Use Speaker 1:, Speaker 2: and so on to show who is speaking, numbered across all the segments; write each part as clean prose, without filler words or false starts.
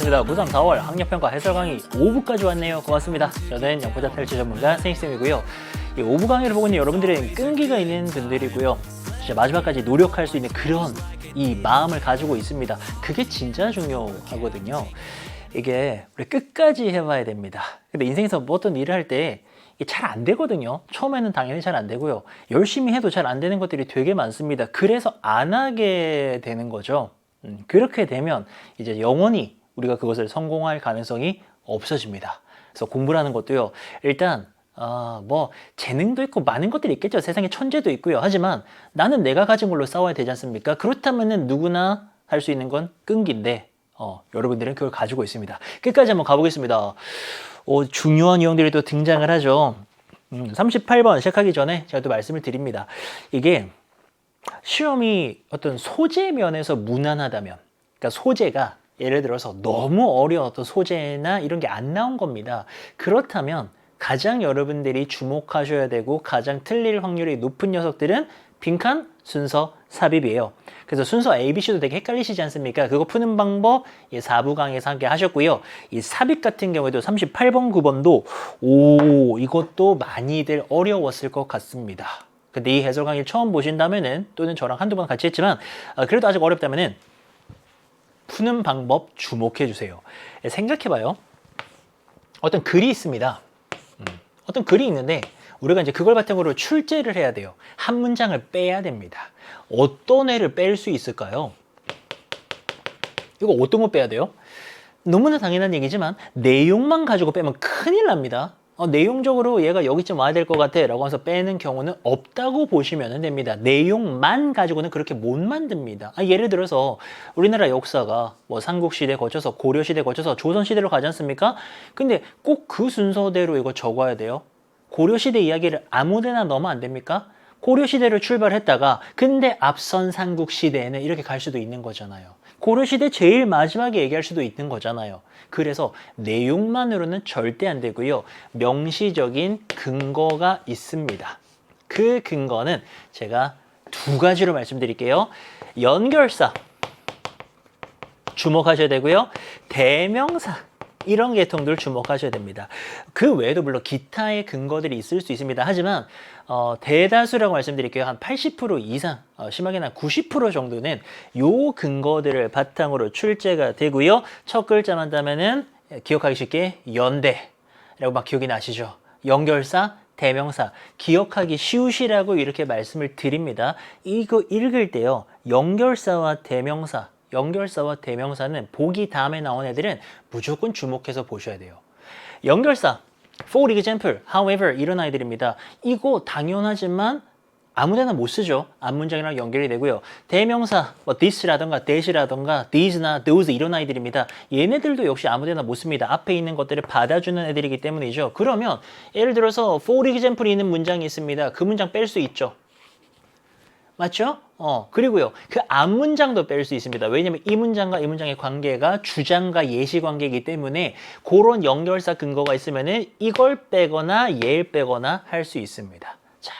Speaker 1: 반갑습니다. 고3 4월 학력평가 해설 강의 5부까지 왔네요. 고맙습니다. 저는 영포자 탈출 전문가 생익쌤이고요. 이 5부 강의를 보고 있는 여러분들은 끈기가 있는 분들이고요. 진짜 마지막까지 노력할 수 있는 그런 이 마음을 가지고 있습니다. 그게 진짜 중요하거든요. 이게 우리 끝까지 해봐야 됩니다. 근데 인생에서 뭐 어떤 일을 할 때 잘 안 되거든요. 처음에는 당연히 잘 안 되고요. 열심히 해도 잘 안 되는 것들이 되게 많습니다. 그래서 안 하게 되는 거죠. 그렇게 되면 이제 영원히 우리가 그것을 성공할 가능성이 없어집니다. 그래서 공부라는 것도요. 일단 뭐 재능도 있고 많은 것들이 있겠죠. 세상에 천재도 있고요. 하지만 나는 내가 가진 걸로 싸워야 되지 않습니까? 그렇다면은 누구나 할 수 있는 건 끈기인데 여러분들은 그걸 가지고 있습니다. 끝까지 한번 가보겠습니다. 중요한 내용들이 또 등장을 하죠. 38번 시작하기 전에 제가 또 말씀을 드립니다. 이게 시험이 어떤 소재 면에서 무난하다면, 그러니까 소재가 예를 들어서 너무 어려운 어떤 소재나 이런 게 안 나온 겁니다. 그렇다면 가장 여러분들이 주목하셔야 되고 가장 틀릴 확률이 높은 녀석들은 빈칸, 순서, 삽입이에요. 그래서 순서 ABC도 되게 헷갈리시지 않습니까? 그거 푸는 방법 4부 강의에서 함께 하셨고요. 이 삽입 같은 경우에도 38번, 9번도 이것도 많이들 어려웠을 것 같습니다. 근데 이 해설 강의를 처음 보신다면은 또는 저랑 한두 번 같이 했지만 그래도 아직 어렵다면은 푸는 방법 주목해 주세요. 생각해봐요. 어떤 글이 있습니다. 어떤 글이 있는데 우리가 이제 그걸 바탕으로 출제를 해야 돼요. 한 문장을 빼야 됩니다. 어떤 애를 뺄 수 있을까요? 이거 어떤 거 빼야 돼요? 너무나 당연한 얘기지만 내용만 가지고 빼면 큰일 납니다. 내용적으로 얘가 여기쯤 와야 될 것 같아 라고 해서 빼는 경우는 없다고 보시면 됩니다. 내용만 가지고는 그렇게 못 만듭니다. 예를 들어서 우리나라 역사가 뭐 삼국시대 거쳐서 고려시대 거쳐서 조선시대로 가지 않습니까? 근데 꼭 그 순서대로 이거 적어야 돼요. 고려시대 이야기를 아무데나 넣으면 안 됩니까? 고려시대로 출발했다가 근데 앞선 삼국시대에는 이렇게 갈 수도 있는 거잖아요. 고려시대 제일 마지막에 얘기할 수도 있는 거잖아요. 그래서 내용만으로는 절대 안 되고요. 명시적인 근거가 있습니다. 그 근거는 제가 두 가지로 말씀드릴게요. 연결사 주목하셔야 되고요. 대명사 이런 계통들 주목하셔야 됩니다. 그 외에도 물론 기타의 근거들이 있을 수 있습니다. 하지만 대다수라고 말씀드릴게요. 한 80% 이상, 심하게는 한 90% 정도는 요 근거들을 바탕으로 출제가 되고요. 첫 글자만 따면은 기억하기 쉽게 연대라고 막 기억이 나시죠? 연결사, 대명사, 기억하기 쉬우시라고 이렇게 말씀을 드립니다. 이거 읽을 때요. 연결사와 대명사는 보기 다음에 나온 애들은 무조건 주목해서 보셔야 돼요. 연결사, for example, however 이런 아이들입니다. 이거 당연하지만 아무데나 못 쓰죠. 앞문장이랑 연결이 되고요. 대명사, 뭐 this라던가 that이라던가 these나 those 이런 아이들입니다. 얘네들도 역시 아무데나 못 씁니다. 앞에 있는 것들을 받아주는 애들이기 때문이죠. 그러면 예를 들어서 for example이 있는 문장이 있습니다. 그 문장 뺄 수 있죠. 맞죠? 그리고요. 그 앞문장도 뺄 수 있습니다. 왜냐면 이 문장과 이 문장의 관계가 주장과 예시 관계이기 때문에 그런 연결사 근거가 있으면은 이걸 빼거나 얘를 빼거나 할 수 있습니다. 자,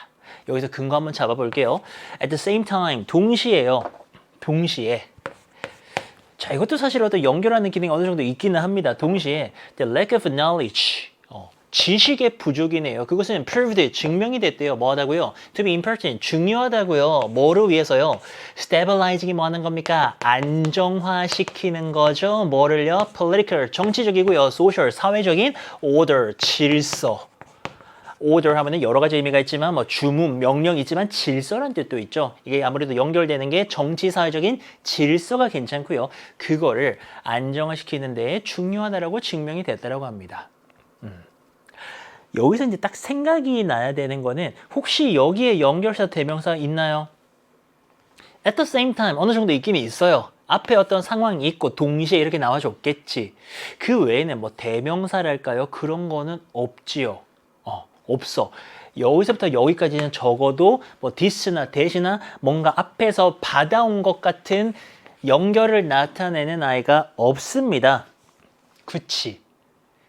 Speaker 1: 여기서 근거 한번 잡아볼게요. At the same time, 동시에요. 동시에. 자, 이것도 사실 어떤 연결하는 기능이 어느 정도 있기는 합니다. 동시에 the lack of knowledge. 지식의 부족이네요. 그것은 proved, 증명이 됐대요. 뭐 하다고요? To be important, 중요하다고요. 뭐를 위해서요? stabilizing이 뭐 하는 겁니까? 안정화시키는 거죠. 뭐를요? political, 정치적이고요. social, 사회적인 order, 질서. order 하면은 여러 가지 의미가 있지만 뭐 주문, 명령이 있지만 질서란 뜻도 있죠. 이게 아무래도 연결되는 게 정치, 사회적인 질서가 괜찮고요. 그거를 안정화시키는 데 중요하다라고 증명이 됐다라고 합니다. 여기서 이제 딱 생각이 나야 되는 거는 혹시 여기에 연결사 대명사 있나요? At the same time 어느 정도 있긴 있어요. 앞에 어떤 상황이 있고 동시에 이렇게 나와줬겠지. 그 외에는 뭐 대명사랄까요? 그런 거는 없지요. 없어. 여기서부터 여기까지는 적어도 뭐 this나 that이나 뭔가 앞에서 받아온 것 같은 연결을 나타내는 아이가 없습니다. 그치?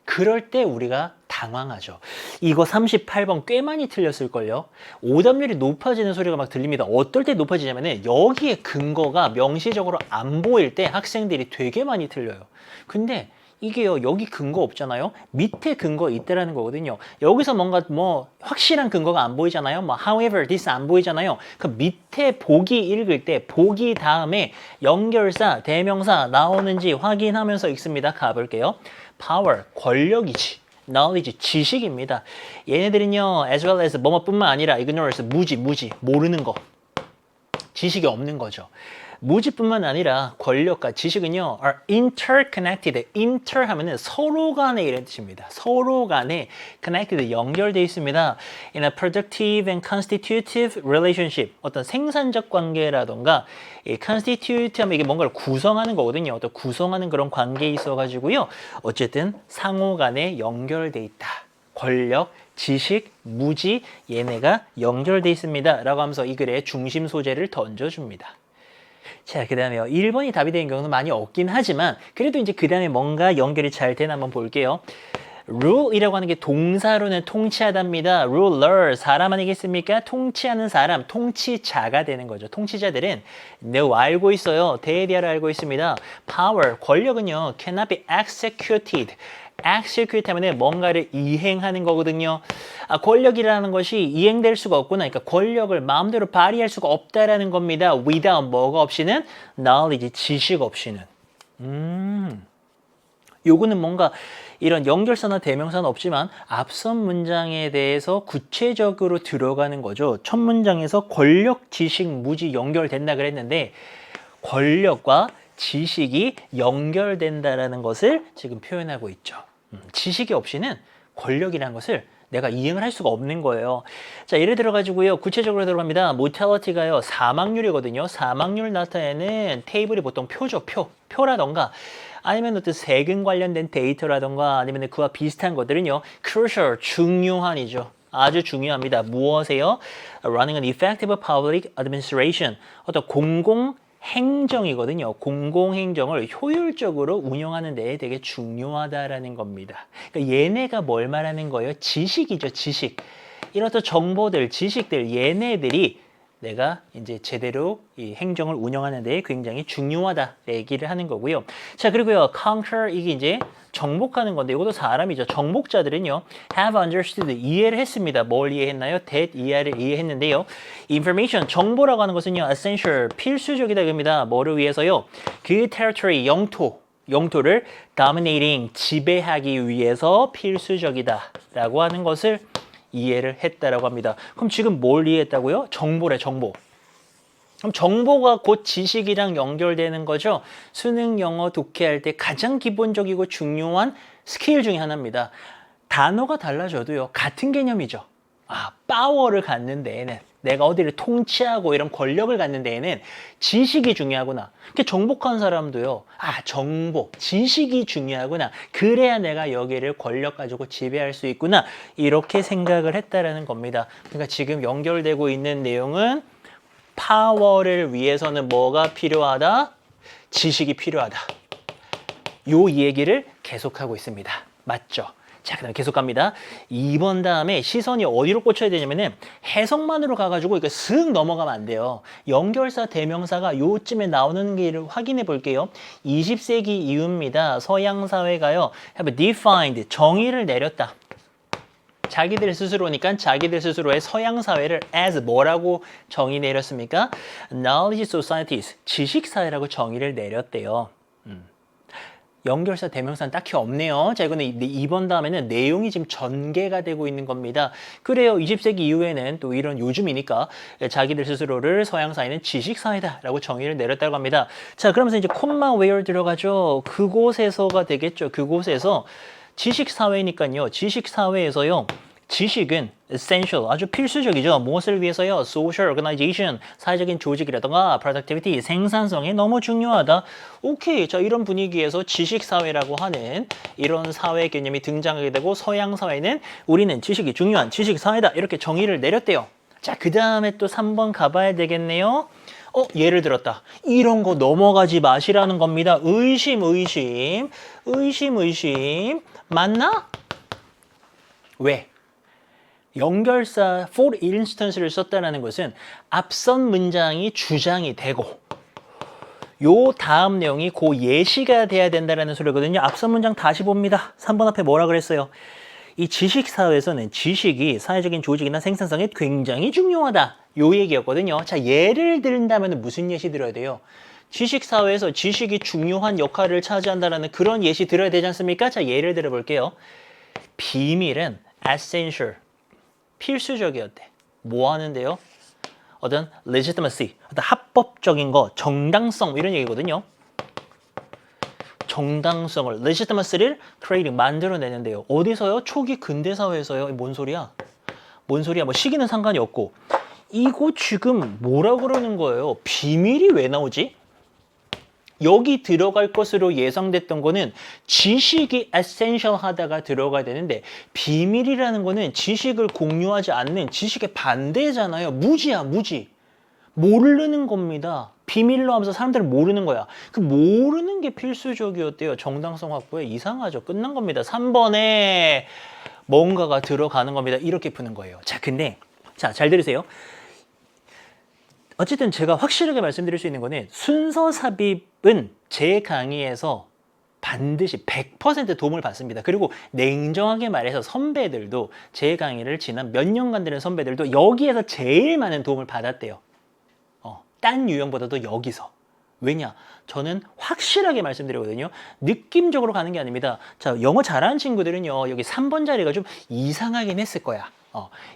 Speaker 1: 그럴 때 우리가 당황하죠. 이거 38번 꽤 많이 틀렸을걸요. 오답률이 높아지는 소리가 막 들립니다. 어떨 때 높아지냐면은 여기에 근거가 명시적으로 안 보일 때 학생들이 되게 많이 틀려요. 근데 이게요, 여기 근거 없잖아요. 밑에 근거 있다라는 거거든요. 여기서 뭔가 뭐 확실한 근거가 안 보이잖아요. 뭐 however this 안 보이잖아요. 그 밑에 보기 읽을 때 보기 다음에 연결사, 대명사 나오는지 확인하면서 읽습니다. 가볼게요. power, 권력이지. knowledge, 지식입니다. 얘네들은요, as well as 뭐뭐뿐만 아니라 ignorance, 무지, 모르는 거. 지식이 없는 거죠. 무지뿐만 아니라 권력과 지식은요, are interconnected. inter 하면은 서로 간에 이런 뜻입니다. 서로 간에 connected, 연결되어 있습니다. in a productive and constitutive relationship. 어떤 생산적 관계라던가, 이 constitute 하면 이게 뭔가를 구성하는 거거든요. 어떤 구성하는 그런 관계에 있어가지고요. 어쨌든 상호 간에 연결되어 있다. 권력, 지식, 무지, 얘네가 연결되어 있습니다. 라고 하면서 이 글의 중심 소재를 던져줍니다. 자, 그 다음에요. 1번이 답이 되는 경우는 많이 없긴 하지만 그래도 이제 그 다음에 뭔가 연결이 잘 되나 한번 볼게요. rule이라고 하는 게 동사로는 통치하답니다. ruler, 사람 아니겠습니까? 통치하는 사람, 통치자가 되는 거죠. 통치자들은 no, 알고 있어요. 대리아를 알고 있습니다. power, 권력은요. cannot be executed. execute 하면 뭔가를 이행하는 거거든요. 권력이라는 것이 이행될 수가 없구나. 그러니까 권력을 마음대로 발휘할 수가 없다라는 겁니다. without 뭐가 없이는 knowledge, 지식 없이는. 요거는 뭔가 이런 연결사나 대명사는 없지만 앞선 문장에 대해서 구체적으로 들어가는 거죠. 첫 문장에서 권력, 지식, 무지 연결된다 그랬는데 권력과 지식이 연결된다라는 것을 지금 표현하고 있죠. 지식이 없이는 권력이라는 것을 내가 이행을 할 수가 없는 거예요. 자, 예를 들어 가지고요. 구체적으로 들어갑니다. mortality가요. 사망률이거든요. 사망률 나타내는 테이블이 보통 표죠. 표라던가 아니면 어떤 세금 관련된 데이터라던가 아니면 그와 비슷한 것들은요. crucial, 중요한이죠. 아주 중요합니다. 무엇에요? running an effective public administration. 어떤 공공행정이거든요. 공공행정을 효율적으로 운영하는 데 되게 중요하다라는 겁니다. 그러니까 얘네가 뭘 말하는 거예요? 지식이죠, 지식. 이런 어떤 정보들, 지식들, 얘네들이 내가 이제 제대로 이 행정을 운영하는 데 굉장히 중요하다 얘기를 하는 거고요. 자, 그리고요, conquer 이게 이제 정복하는 건데 이것도 사람이죠. 정복자들은요, have understood 이해를 했습니다. 뭘 이해했나요? that 이해를 이해했는데요. information 정보라고 하는 것은요, essential 필수적이다 겁니다. 뭐를 위해서요? 그 territory 영토를 dominating 지배하기 위해서 필수적이다라고 하는 것을 이해를 했다라고 합니다. 그럼 지금 뭘 이해했다고요? 정보래, 정보. 그럼 정보가 곧 지식이랑 연결되는 거죠. 수능 영어 독해할 때 가장 기본적이고 중요한 스킬 중에 하나입니다. 단어가 달라져도요. 같은 개념이죠. 파워를 갖는 데에는 내가 어디를 통치하고 이런 권력을 갖는 데에는 지식이 중요하구나. 정복한 사람도요. 정보, 지식이 중요하구나. 그래야 내가 여기를 권력 가지고 지배할 수 있구나. 이렇게 생각을 했다라는 겁니다. 그러니까 지금 연결되고 있는 내용은 파워를 위해서는 뭐가 필요하다? 지식이 필요하다. 요 얘기를 계속하고 있습니다. 맞죠? 자, 그 다음 계속 갑니다. 2번 다음에 시선이 어디로 꽂혀야 되냐면은 해석만으로 가가지고 이거 슥 넘어가면 안 돼요. 연결사, 대명사가 요쯤에 나오는 게를 확인해 볼게요. 20세기 이후입니다. 서양 사회가요. have defined, 정의를 내렸다. 자기들 스스로니까 자기들 스스로의 서양 사회를 as 뭐라고 정의 내렸습니까? knowledge societies, 지식 사회라고 정의를 내렸대요. 연결사 대명사는 딱히 없네요. 자, 이거는 2번 다음에는 내용이 지금 전개가 되고 있는 겁니다. 그래요. 20세기 이후에는 또 이런 요즘이니까 자기들 스스로를 서양 사회는 지식 사회다라고 정의를 내렸다고 합니다. 자, 그러면서 이제 콤마 where 들어가죠. 그곳에서가 되겠죠. 그곳에서 지식 사회니까요. 지식 사회에서요. 지식은 essential, 아주 필수적이죠. 무엇을 위해서요? social organization, 사회적인 조직이라던가 productivity, 생산성이 너무 중요하다. 오케이, 자, 이런 분위기에서 지식사회라고 하는 이런 사회 개념이 등장하게 되고 서양 사회는 우리는 지식이 중요한 지식사회다. 이렇게 정의를 내렸대요. 자, 그 다음에 또 3번 가봐야 되겠네요. 예를 들었다. 이런 거 넘어가지 마시라는 겁니다. 의심. 맞나? 왜? 연결사 for instance를 썼다는 것은 앞선 문장이 주장이 되고 요 다음 내용이 그 예시가 돼야 된다는 소리거든요. 앞선 문장 다시 봅니다. 3번 앞에 뭐라 그랬어요? 이 지식사회에서는 지식이 사회적인 조직이나 생산성에 굉장히 중요하다. 요 얘기였거든요. 자, 예를 들다면 무슨 예시 들어야 돼요? 지식사회에서 지식이 중요한 역할을 차지한다는 그런 예시 들어야 되지 않습니까? 자, 예를 들어 볼게요. 비밀은 essential, 필수적이었대. 뭐 하는데요? 어떤 legitimacy, 어떤 합법적인 거, 정당성 이런 얘기거든요. 정당성을, legitimacy를 creating, 만들어내는데요. 어디서요? 초기 근대사회에서요. 뭔 소리야? 뭔 소리야? 뭐 시기는 상관이 없고. 이거 지금 뭐라 그러는 거예요? 비밀이 왜 나오지? 여기 들어갈 것으로 예상됐던 거는 지식이 essential 하다가 들어가야 되는데 비밀이라는 거는 지식을 공유하지 않는 지식의 반대잖아요. 무지야, 무지. 모르는 겁니다. 비밀로 하면서 사람들은 모르는 거야. 그 모르는 게 필수적이었대요. 정당성 확보에. 이상하죠. 끝난 겁니다. 3번에 뭔가가 들어가는 겁니다. 이렇게 푸는 거예요. 자, 근데 자, 잘 들으세요. 어쨌든 제가 확실하게 말씀드릴 수 있는 거는 순서 삽입은 제 강의에서 반드시 100% 도움을 받습니다. 그리고 냉정하게 말해서 선배들도 제 강의를 지난 몇 년간 들은 선배들도 여기에서 제일 많은 도움을 받았대요. 딴 유형보다도 여기서. 왜냐? 저는 확실하게 말씀드리거든요. 느낌적으로 가는 게 아닙니다. 자, 영어 잘하는 친구들은요. 여기 3번 자리가 좀 이상하긴 했을 거야.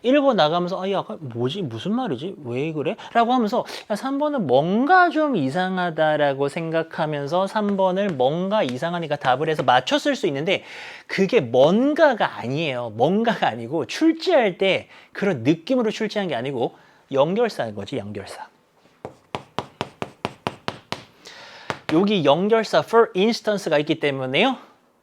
Speaker 1: 읽어 나가면서 야, 뭐지? 무슨 말이지? 왜 그래? 라고 하면서 야, 3번은 뭔가 좀 이상하다라고 생각하면서 3번을 뭔가 이상하니까 답을 해서 맞췄을 수 있는데 그게 뭔가가 아니에요. 뭔가가 아니고 출제할 때 그런 느낌으로 출제한 게 아니고 연결사인 거지, 연결사. 여기 연결사 for instance가 있기 때문에요.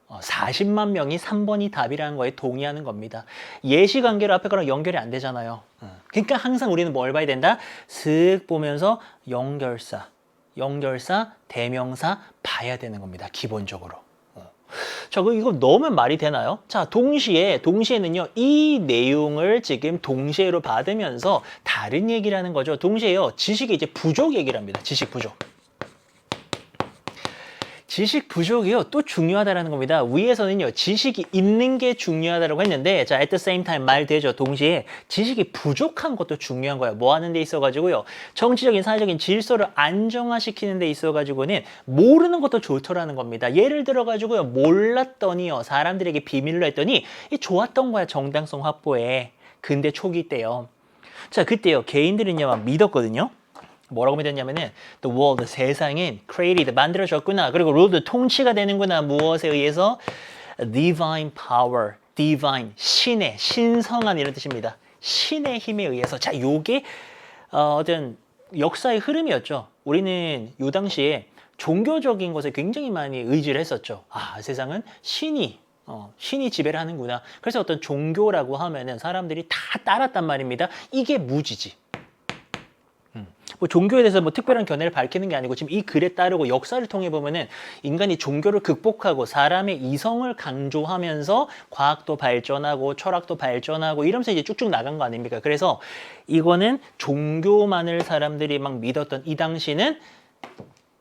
Speaker 1: 40만 명이 3번이 답이라는 거에 동의하는 겁니다. 예시관계로 앞에 거랑 연결이 안 되잖아요. 그러니까 항상 우리는 뭘 봐야 된다? 슥 보면서 연결사, 대명사 봐야 되는 겁니다. 기본적으로. 자, 이거 넣으면 말이 되나요? 자, 동시에는요, 이 내용을 지금 동시에로 받으면서 다른 얘기를 하는 거죠. 동시에요, 지식의 이제 부족 얘기를 합니다. 지식 부족. 지식 부족이요. 또 중요하다라는 겁니다. 위에서는요. 지식이 있는 게 중요하다고 했는데 자, at the same time 말 되죠. 동시에 지식이 부족한 것도 중요한 거예요. 뭐 하는 데 있어가지고요. 정치적인 사회적인 질서를 안정화시키는 데 있어가지고는 모르는 것도 좋더라는 겁니다. 예를 들어가지고요. 몰랐더니요. 사람들에게 비밀로 했더니 좋았던 거야. 정당성 확보에. 근데 초기 때요. 자, 그때요. 개인들은요. 막 믿었거든요. 뭐라고 믿었냐면은 the world, 세상은 created, 만들어졌구나. 그리고 ruled, 통치가 되는구나. 무엇에 의해서? divine power, divine, 신의, 신성한 이런 뜻입니다. 신의 힘에 의해서. 자, 요게 어떤 역사의 흐름이었죠. 우리는 요 당시에 종교적인 것에 굉장히 많이 의지를 했었죠. 아, 세상은 신이 지배를 하는구나. 그래서 어떤 종교라고 하면은 사람들이 다 따랐단 말입니다. 이게 무지지. 뭐 종교에 대해서 뭐 특별한 견해를 밝히는 게 아니고 지금 이 글에 따르고 역사를 통해 보면은 인간이 종교를 극복하고 사람의 이성을 강조하면서 과학도 발전하고 철학도 발전하고 이러면서 이제 쭉쭉 나간 거 아닙니까? 그래서 이거는 종교만을 사람들이 막 믿었던 이 당시는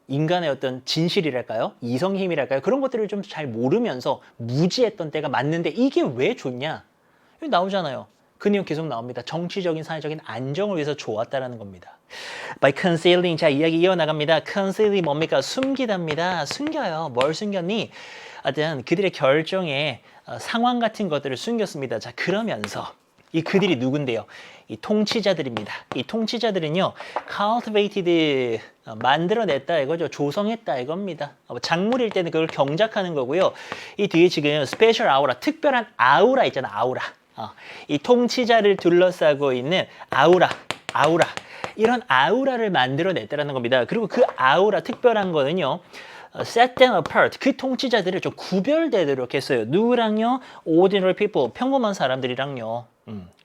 Speaker 1: 인간의 어떤 진실이랄까요? 이성의 힘이랄까요? 그런 것들을 좀 잘 모르면서 무지했던 때가 맞는데 이게 왜 좋냐? 여기 나오잖아요. 그 내용 계속 나옵니다. 정치적인, 사회적인 안정을 위해서 좋았다라는 겁니다. By concealing, 자, 이야기 이어나갑니다. conceal이 뭡니까? 숨기답니다. 숨겨요. 뭘 숨겼니? 어떤 그들의 결정에 상황 같은 것들을 숨겼습니다. 자, 그러면서 이 그들이 누군데요? 이 통치자들입니다. 이 통치자들은요, cultivated, 만들어냈다 이거죠. 조성했다 이겁니다. 작물일 때는 그걸 경작하는 거고요. 이 뒤에 지금 special aura, 특별한 아우라 있잖아, 아우라. 이 통치자를 둘러싸고 있는 아우라. 이런 아우라를 만들어냈다는 겁니다. 그리고 그 아우라 특별한 거는요. set them apart. 그 통치자들을 좀 구별되도록 했어요. 누구랑요? ordinary people. 평범한 사람들이랑요.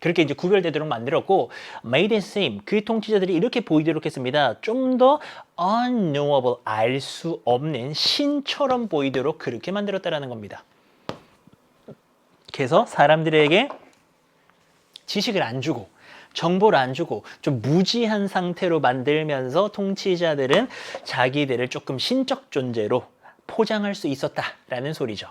Speaker 1: 그렇게 이제 구별되도록 만들었고 made it seem. 그 통치자들이 이렇게 보이도록 했습니다. 좀 더 unknowable. 알 수 없는 신처럼 보이도록 그렇게 만들었다는 겁니다. 그래서 사람들에게 지식을 안 주고 정보를 안 주고 좀 무지한 상태로 만들면서 통치자들은 자기들을 조금 신적 존재로 포장할 수 있었다라는 소리죠.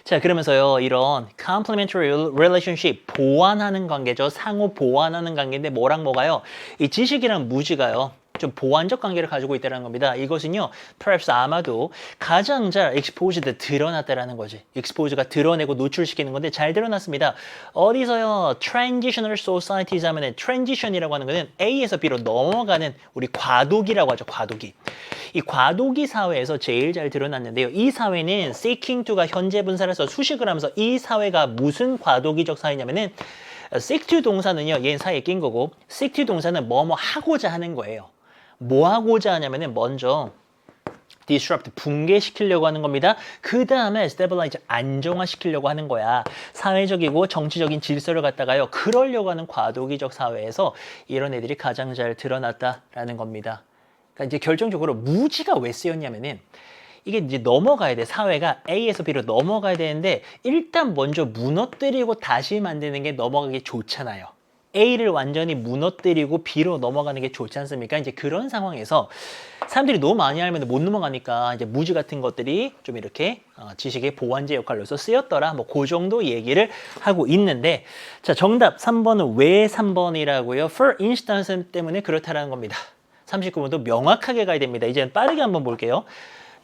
Speaker 1: 자, 그러면서요, 이런 complementary relationship, 보완하는 관계죠. 상호 보완하는 관계인데 뭐랑 뭐가요? 이 지식이랑 무지가요, 좀 보완적 관계를 가지고 있다는 겁니다. 이것은요, perhaps 아마도 가장 잘 exposed, 드러났다라는 거지. expose가 드러내고 노출시키는 건데 잘 드러났습니다. 어디서요? transitional societies 하면은 transition이라고 하는 거는 A에서 B로 넘어가는 우리 과도기라고 하죠. 과도기. 이 과도기 사회에서 제일 잘 드러났는데요. 이 사회는 seeking to가 현재 분사를 써 수식을 하면서 이 사회가 무슨 과도기적 사회냐면은 seek to 동사는요, 얘는 사이에 낀 거고 seek to 동사는 뭐뭐 하고자 하는 거예요. 뭐 하고자 하냐면은 먼저 disrupt, 붕괴시키려고 하는 겁니다. 그 다음에 stabilize, 안정화시키려고 하는 거야. 사회적이고 정치적인 질서를 갖다가요, 그러려고 하는 과도기적 사회에서 이런 애들이 가장 잘 드러났다라는 겁니다. 그러니까 이제 결정적으로 무지가 왜 쓰였냐면은 이게 이제 넘어가야 돼. 사회가 A에서 B로 넘어가야 되는데 일단 먼저 무너뜨리고 다시 만드는 게 넘어가기 좋잖아요. A를 완전히 무너뜨리고 B로 넘어가는 게 좋지 않습니까? 이제 그런 상황에서 사람들이 너무 많이 알면 못 넘어가니까 이제 무지 같은 것들이 좀 이렇게 지식의 보완제 역할로서 쓰였더라. 뭐 그 정도 얘기를 하고 있는데, 자, 정답 3번은 왜 3번이라고요? For instance 때문에 그렇다라는 겁니다. 39번도 명확하게 가야 됩니다. 이제 빠르게 한번 볼게요.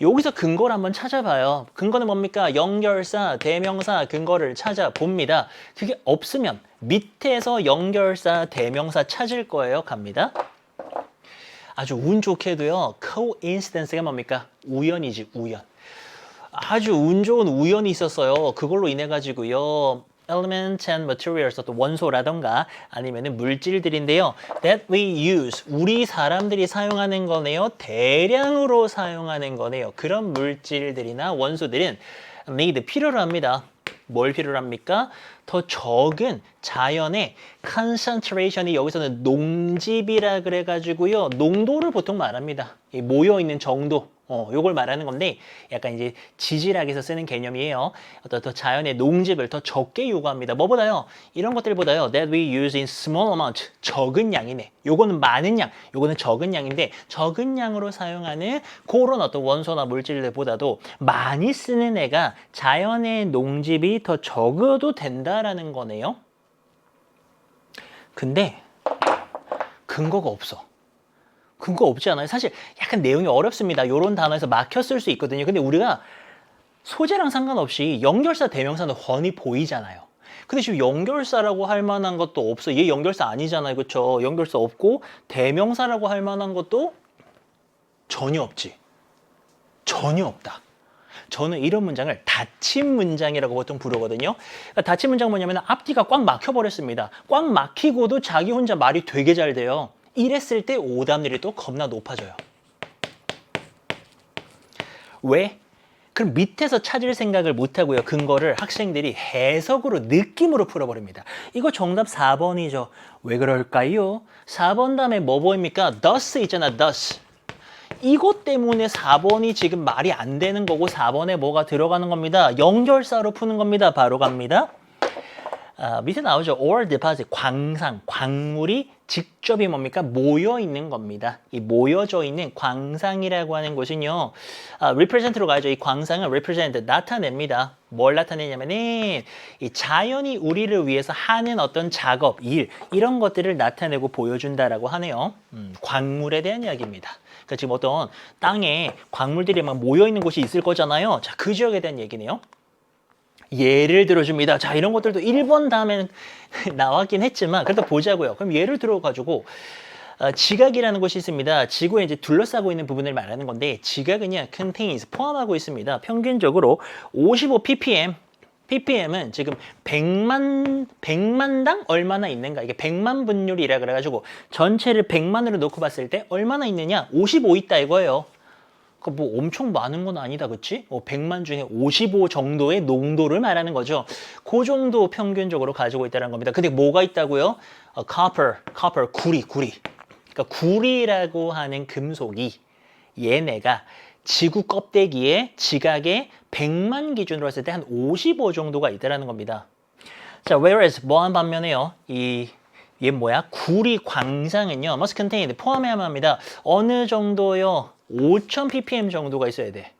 Speaker 1: 여기서 근거를 한번 찾아봐요. 근거는 뭡니까? 연결사, 대명사 근거를 찾아봅니다. 그게 없으면 밑에서 연결사, 대명사 찾을 거예요. 갑니다. 아주 운 좋게도요, coincidence가 뭡니까? 우연이지, 우연. 아주 운 좋은 우연이 있었어요. 그걸로 인해 가지고요, element and materials, 또 원소라던가 아니면은 물질들인데요, that we use, 우리 사람들이 사용하는 거네요. 대량으로 사용하는 거네요. 그런 물질들이나 원소들은 need, 필요로 합니다. 뭘 필요로 합니까? 더 적은 자연의 concentration이, 여기서는 농집이라 그래가지고요, 농도를 보통 말합니다. 이 모여있는 정도, 요걸 말하는 건데 약간 이제 지질학에서 쓰는 개념이에요. 어떤 더 자연의 농집을 더 적게 요구합니다. 뭐보다요? 이런 것들보다요, that we use in small amount, 적은 양이네. 요거는 많은 양, 요거는 적은 양인데 적은 양으로 사용하는 그런 어떤 원소나 물질들보다도 많이 쓰는 애가 자연의 농집이 더 적어도 된다라는 거네요. 근데 근거가 없어. 근거 없지 않아요? 사실 약간 내용이 어렵습니다. 이런 단어에서 막혔을 수 있거든요. 근데 우리가 소재랑 상관없이 연결사, 대명사는 훤히 보이잖아요. 근데 지금 연결사라고 할 만한 것도 없어. 얘 연결사 아니잖아요. 그렇죠? 연결사 없고 대명사라고 할 만한 것도 전혀 없지. 전혀 없다. 저는 이런 문장을 닫힌 문장이라고 보통 부르거든요. 그러니까 닫힌 문장은 뭐냐면 앞뒤가 꽉 막혀버렸습니다. 꽉 막히고도 자기 혼자 말이 되게 잘 돼요. 이랬을 때 오답률이 또 겁나 높아져요. 왜? 그럼 밑에서 찾을 생각을 못하고요. 근거를 학생들이 해석으로, 느낌으로 풀어버립니다. 이거 정답 4번이죠. 왜 그럴까요? 4번 다음에 뭐 보입니까? thus 있잖아, thus. 이것 때문에 4번이 지금 말이 안 되는 거고 4번에 뭐가 들어가는 겁니다. 연결사로 푸는 겁니다. 바로 갑니다. 밑에 나오죠. or deposit, 광산, 광물이 직접이 뭡니까? 모여 있는 겁니다. 이 모여져 있는 광상이라고 하는 것은요, represent로 가야죠. 이 광상은 represent, 나타냅니다. 뭘 나타내냐면은 이 자연이 우리를 위해서 하는 어떤 작업, 일, 이런 것들을 나타내고 보여준다라고 하네요. 광물에 대한 이야기입니다. 그러니까 지금 어떤 땅에 광물들이 막 모여 있는 곳이 있을 거잖아요. 자, 그 지역에 대한 얘기네요. 예를 들어줍니다. 자, 이런 것들도 1번 다음에는 나왔긴 했지만 그래도 보자고요. 그럼 예를 들어가지고 지각이라는 것이 있습니다. 지구에 이제 둘러싸고 있는 부분을 말하는 건데 지각은요, contains, 포함하고 있습니다. 평균적으로 55 ppm. ppm은 지금 100만당 얼마나 있는가? 이게 100만 분율이라 그래가지고 전체를 100만으로 놓고 봤을 때 얼마나 있느냐? 55 있다 이거예요. 뭐 엄청 많은 건 아니다, 그치? 100만 중에 55 정도의 농도를 말하는 거죠. 그 정도 평균적으로 가지고 있다는 겁니다. 근데 뭐가 있다고요? copper, 구리. 그러니까 구리라고 하는 금속이 얘네가 지구 껍데기에 지각에 100만 기준으로 했을 때 한 55 정도가 있다는 겁니다. 자, whereas 뭐한 반면에요. 얘 뭐야? 구리 광상은요. must contain 포함해야만 합니다. 어느 정도요? 5,000 ppm 정도가 있어야 돼.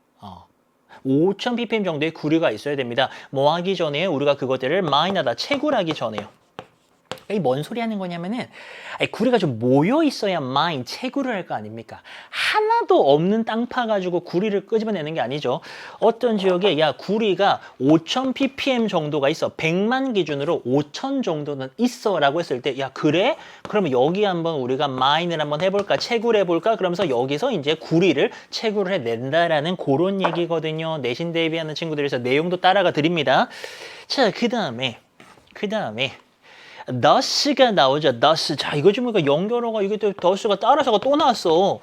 Speaker 1: 5,000 ppm 정도의 구리가 있어야 됩니다. 뭐 하기 전에 우리가 그것들을 마이너다 채굴하기 전에요. 이게 뭔 소리 하는 거냐면은 구리가 좀 모여 있어야 마인 채굴을 할 거 아닙니까? 하나도 없는 땅 파가지고 구리를 끄집어내는 게 아니죠. 어떤 지역에 야 구리가 5,000 ppm 정도가 있어. 100만 기준으로 5,000 정도는 있어 라고 했을 때 야 그래? 그러면 여기 한번 우리가 마인을 한번 해볼까? 채굴해볼까? 그러면서 여기서 이제 구리를 채굴을 해낸다라는 그런 얘기거든요. 내신 대비하는 친구들에서 내용도 따라가 드립니다. 자, 그 다음에 thus가 나오죠. thus. 자, 이거 좀 보니까 연결어가 이게 또 thus가 따라서가 또 나왔어.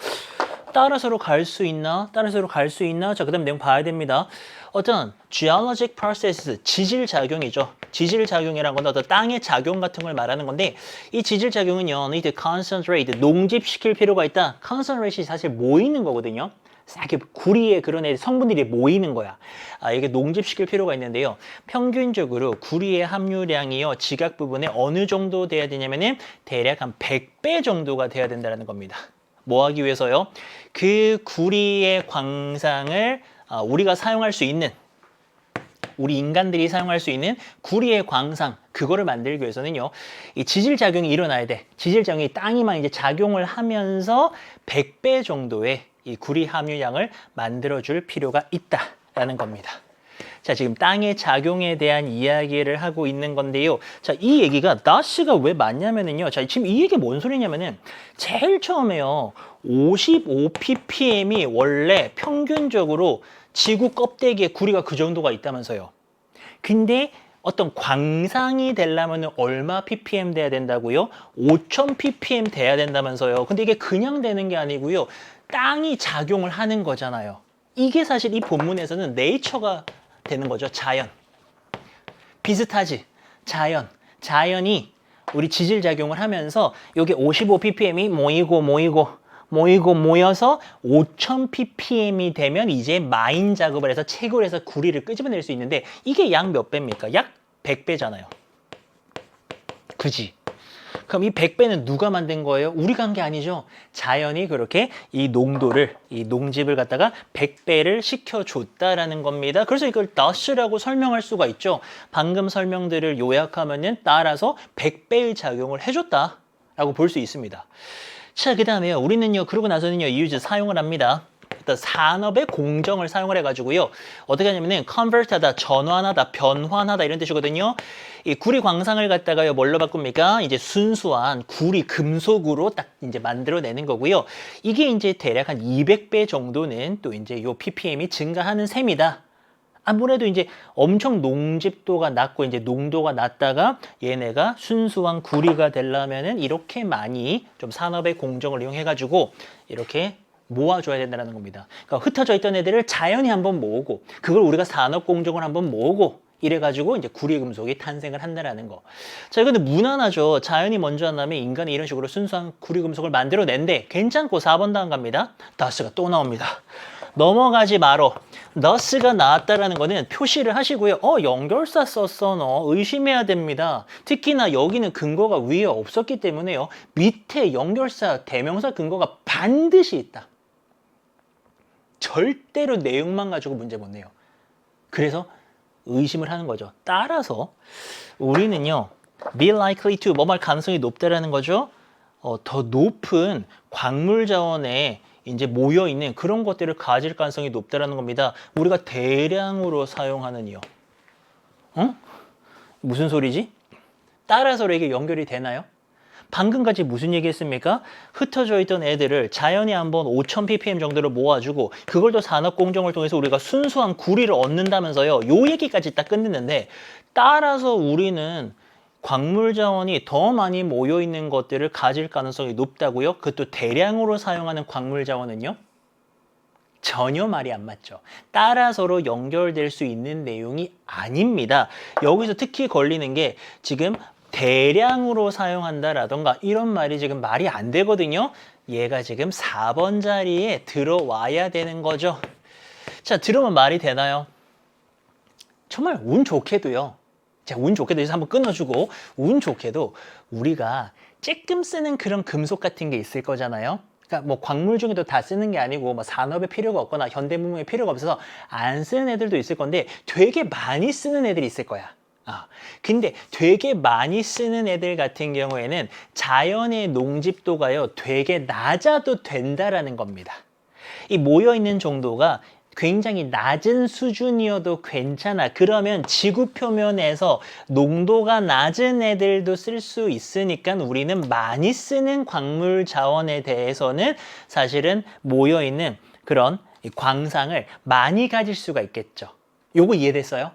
Speaker 1: 따라서로 갈 수 있나? 따라서로 갈 수 있나? 자, 그다음 내용 봐야 됩니다. 어떤 geologic process, 지질 작용이죠. 지질 작용이라는 건 어떤 땅의 작용 같은 걸 말하는 건데 이 지질 작용은요, need to concentrate, 농집시킬 필요가 있다. concentrate이 사실 모이는 거거든요. 이렇게 구리에 그런 성분들이 모이는 거야. 이게 농집시킬 필요가 있는데요. 평균적으로 구리의 함유량이요. 지각 부분에 어느 정도 돼야 되냐면은 대략 한 100배 정도가 돼야 된다는 겁니다. 뭐 하기 위해서요? 그 구리의 광상을 우리가 사용할 수 있는 우리 인간들이 사용할 수 있는 구리의 광상 그거를 만들기 위해서는요. 이 지질 작용이 일어나야 돼. 지질 작용이 땅이만 이제 작용을 하면서 100배 정도의 이 구리 함유량을 만들어줄 필요가 있다라는 겁니다. 자, 지금 땅의 작용에 대한 이야기를 하고 있는 건데요. 자, 이 얘기가 thus가 왜 맞냐면은요. 자, 지금 이 얘기 뭔 소리냐면은 제일 처음에요. 55 ppm이 원래 평균적으로 지구 껍데기에 구리가 그 정도가 있다면서요. 근데 어떤 광상이 되려면 얼마 ppm 돼야 된다고요? 5,000 ppm 돼야 된다면서요. 근데 이게 그냥 되는 게 아니고요. 땅이 작용을 하는 거잖아요. 이게 사실 이 본문에서는 네이처가 되는 거죠. 자연. 비슷하지? 자연이 우리 지질 작용을 하면서 여기 55 ppm이 모여서 5,000 ppm이 되면 이제 마인 작업을 해서 채굴해서 구리를 끄집어낼 수 있는데 이게 약 몇 배입니까? 약 100배잖아요. 그지? 그럼 이 100배는 누가 만든 거예요? 우리가 한 게 아니죠. 자연이 그렇게 이 농도를, 이 농집을 갖다가 100배를 시켜줬다라는 겁니다. 그래서 이걸 thus라고 설명할 수가 있죠. 방금 설명들을 요약하면은 따라서 100배의 작용을 해줬다라고 볼 수 있습니다. 자, 그 다음에요. 우리는요, 그러고 나서는요, use 사용을 합니다. 일단 산업의 공정을 사용을 해가지고요. 어떻게 하냐면은 convert하다, 전환하다, 변환하다 이런 뜻이거든요. 이 구리 광상을 갖다가요, 뭘로 바꿉니까? 이제 순수한 구리 금속으로 딱 이제 만들어내는 거고요. 이게 이제 대략 한 200배 정도는 또 이제 요 ppm이 증가하는 셈이다. 아무래도 이제 엄청 농집도가 낮고 이제 농도가 낮다가 얘네가 순수한 구리가 되려면은 이렇게 많이 좀 산업의 공정을 이용해가지고 이렇게 모아줘야 된다는 겁니다. 그러니까 흩어져 있던 애들을 자연히 한번 모으고 그걸 우리가 산업 공정을 한번 모으고 이래가지고 이제 구리 금속이 탄생을 한다라는 거. 자, 근데 무난하죠. 자연이 먼저 한 다음에 인간이 이런 식으로 순수한 구리 금속을 만들어낸데 괜찮고 4번 다음 갑니다. thus가 또 나옵니다. 넘어가지 마로. thus가 나왔다라는 거는 표시를 하시고요. 연결사 썼어 너. 의심해야 됩니다. 특히나 여기는 근거가 위에 없었기 때문에요. 밑에 연결사, 대명사 근거가 반드시 있다. 절대로 내용만 가지고 문제 못 내요. 그래서 의심을 하는 거죠. 따라서 우리는요. be likely to 뭐할 가능성이 높다라는 거죠. 더 높은 광물 자원에 이제 모여 있는 그런 것들을 가질 가능성이 높다라는 겁니다. 우리가 대량으로 사용하는요. 무슨 소리지? 따라서 이게 연결이 되나요? 방금까지 무슨 얘기했습니까? 흩어져 있던 애들을 자연이 한번 5,000 ppm 정도로 모아주고 그걸 또 산업 공정을 통해서 우리가 순수한 구리를 얻는다면서요. 요 얘기까지 딱 끝냈는데 따라서 우리는 광물 자원이 더 많이 모여 있는 것들을 가질 가능성이 높다고요? 그것도 대량으로 사용하는 광물 자원은요? 전혀 말이 안 맞죠. 따라서로 연결될 수 있는 내용이 아닙니다. 여기서 특히 걸리는 게 지금 대량으로 사용한다라던가 이런 말이 지금 말이 안 되거든요. 얘가 지금 4번 자리에 들어와야 되는 거죠. 자, 들으면 말이 되나요? 정말 운 좋게도요. 자, 운 좋게도 해서 한번 끊어주고, 운 좋게도 우리가 쬐끔 쓰는 그런 금속 같은 게 있을 거잖아요. 그러니까 뭐 광물 중에도 다 쓰는 게 아니고 뭐 산업에 필요가 없거나 현대문명에 필요가 없어서 안 쓰는 애들도 있을 건데 되게 많이 쓰는 애들이 있을 거야. 근데 되게 많이 쓰는 애들 같은 경우에는 자연의 농집도가요 되게 낮아도 된다라는 겁니다. 이 모여있는 정도가 굉장히 낮은 수준이어도 괜찮아. 그러면 지구 표면에서 농도가 낮은 애들도 쓸 수 있으니까 우리는 많이 쓰는 광물 자원에 대해서는 사실은 모여있는 그런 광상을 많이 가질 수가 있겠죠. 요거 이해됐어요?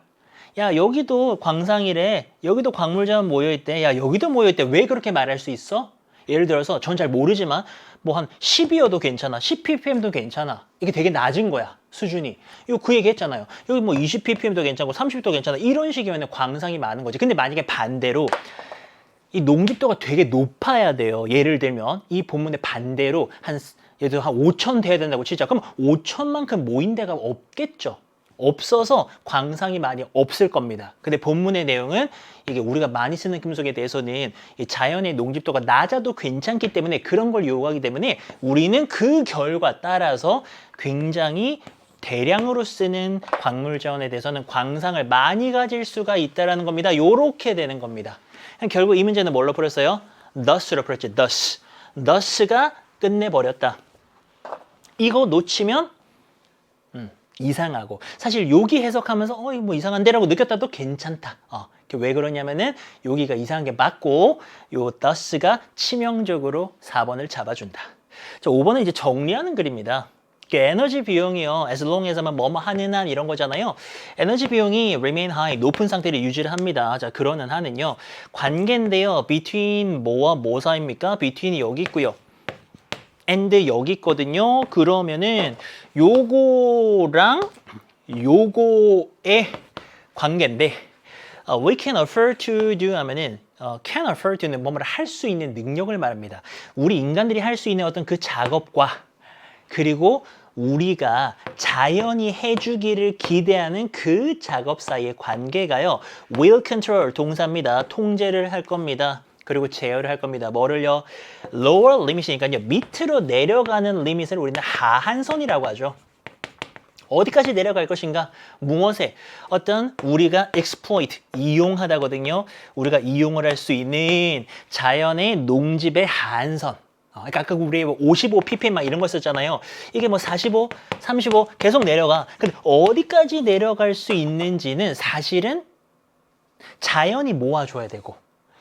Speaker 1: 야, 여기도 광상이래. 여기도 광물 자원 모여있대. 야, 여기도 모여있대. 왜 그렇게 말할 수 있어? 예를 들어서 전 잘 모르지만 뭐 한 10이어도 괜찮아. 10ppm도 괜찮아. 이게 되게 낮은 거야. 수준이. 이거 그 얘기 했잖아요. 여기 뭐 20ppm도 괜찮고 30도 괜찮아. 이런 식이면 광상이 많은 거지. 근데 만약에 반대로 이 농집도가 되게 높아야 돼요. 예를 들면 이 본문의 반대로 예를 들어 한 5천 돼야 된다고 치자. 그럼 5천만큼 모인 데가 없겠죠. 없어서 광상이 많이 없을 겁니다. 근데 본문의 내용은 이게 우리가 많이 쓰는 금속에 대해서는 자연의 농집도가 낮아도 괜찮기 때문에 그런 걸 요구하기 때문에 우리는 그 결과 따라서 굉장히 대량으로 쓰는 광물 자원에 대해서는 광상을 많이 가질 수가 있다는 겁니다. 요렇게 되는 겁니다. 결국 이 문제는 뭘로 풀었어요? thus로 풀었죠. thus가 끝내버렸다. 이거 놓치면 이상하고 사실 여기 해석하면서 뭐 이상한데라고 느꼈다도 괜찮다. 왜 그러냐면은 여기가 이상한 게 맞고 요 thus가 치명적으로 4번을 잡아준다. 자, 5번은 이제 정리하는 글입니다. 에너지 비용이요. as long as만 뭐뭐 하는 한 이런 거잖아요. 에너지 비용이 remain high, 높은 상태를 유지를 합니다. 자, 그러는 한은요. 관계인데요. between 뭐와 뭐 사이입니까? between이 여기 있고요. and 여기 있거든요. 그러면은 요거랑 요거의 관계인데 we can afford to do 하면은 can afford to는 뭐뭐를 할 수 있는 능력을 말합니다. 우리 인간들이 할 수 있는 어떤 그 작업과 그리고 우리가 자연이 해주기를 기대하는 그 작업 사이의 관계가요. will control 동사입니다. 통제를 할 겁니다. 그리고 제어를 할 겁니다. 뭐를요? lower limit이니까요. 밑으로 내려가는 limit을 우리는 하한선이라고 하죠. 어디까지 내려갈 것인가? 무엇에? 어떤 우리가 exploit, 이용하다거든요. 우리가 이용을 할 수 있는 자연의 농집의 하한선. 그러니까 아까 우리 55ppm 막 이런 거 썼잖아요. 이게 뭐 45, 35 계속 내려가. 근데 어디까지 내려갈 수 있는지는 사실은 자연이 모아줘야 되고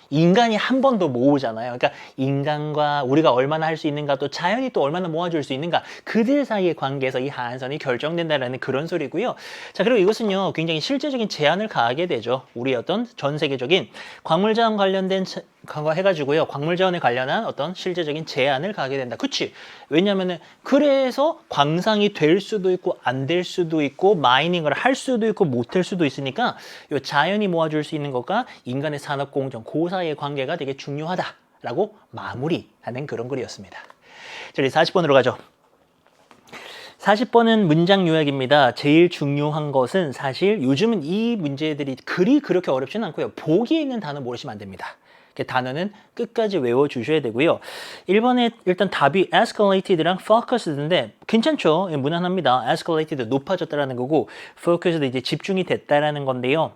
Speaker 1: 인간이 한 번 더 모으잖아요. 그러니까 인간과 우리가 얼마나 할 수 있는가 또 자연이 또 얼마나 모아줄 수 있는가 그들 사이의 관계에서 이 하한선이 결정된다는 그런 소리고요. 자, 그리고 이것은요 굉장히 실제적인 제한을 가하게 되죠. 우리 어떤 전 세계적인 광물자원 관련된 거 해가지고요. 광물자원에 관련한 어떤 실제적인 제한을 가하게 된다. 그치? 왜냐면은 그래서 광상이 될 수도 있고 안 될 수도 있고 마이닝을 할 수도 있고 못 할 수도 있으니까 요 자연이 모아줄 수 있는 것과 인간의 산업공정 그 사이의 관계가 되게 중요하다라고 마무리하는 그런 글이었습니다. 자, 우리 40번으로 가죠. 40번은 문장 요약입니다. 제일 중요한 것은 사실 요즘은 이 문제들이 글이 그렇게 어렵지는 않고요. 보기에 있는 단어 모르시면 안 됩니다. 단어는 끝까지 외워주셔야 되고요. 1번에 일단 답이 escalated랑 focused인데 괜찮죠? 무난합니다. escalated 높아졌다라는 거고 focused 이제 집중이 됐다라는 건데요.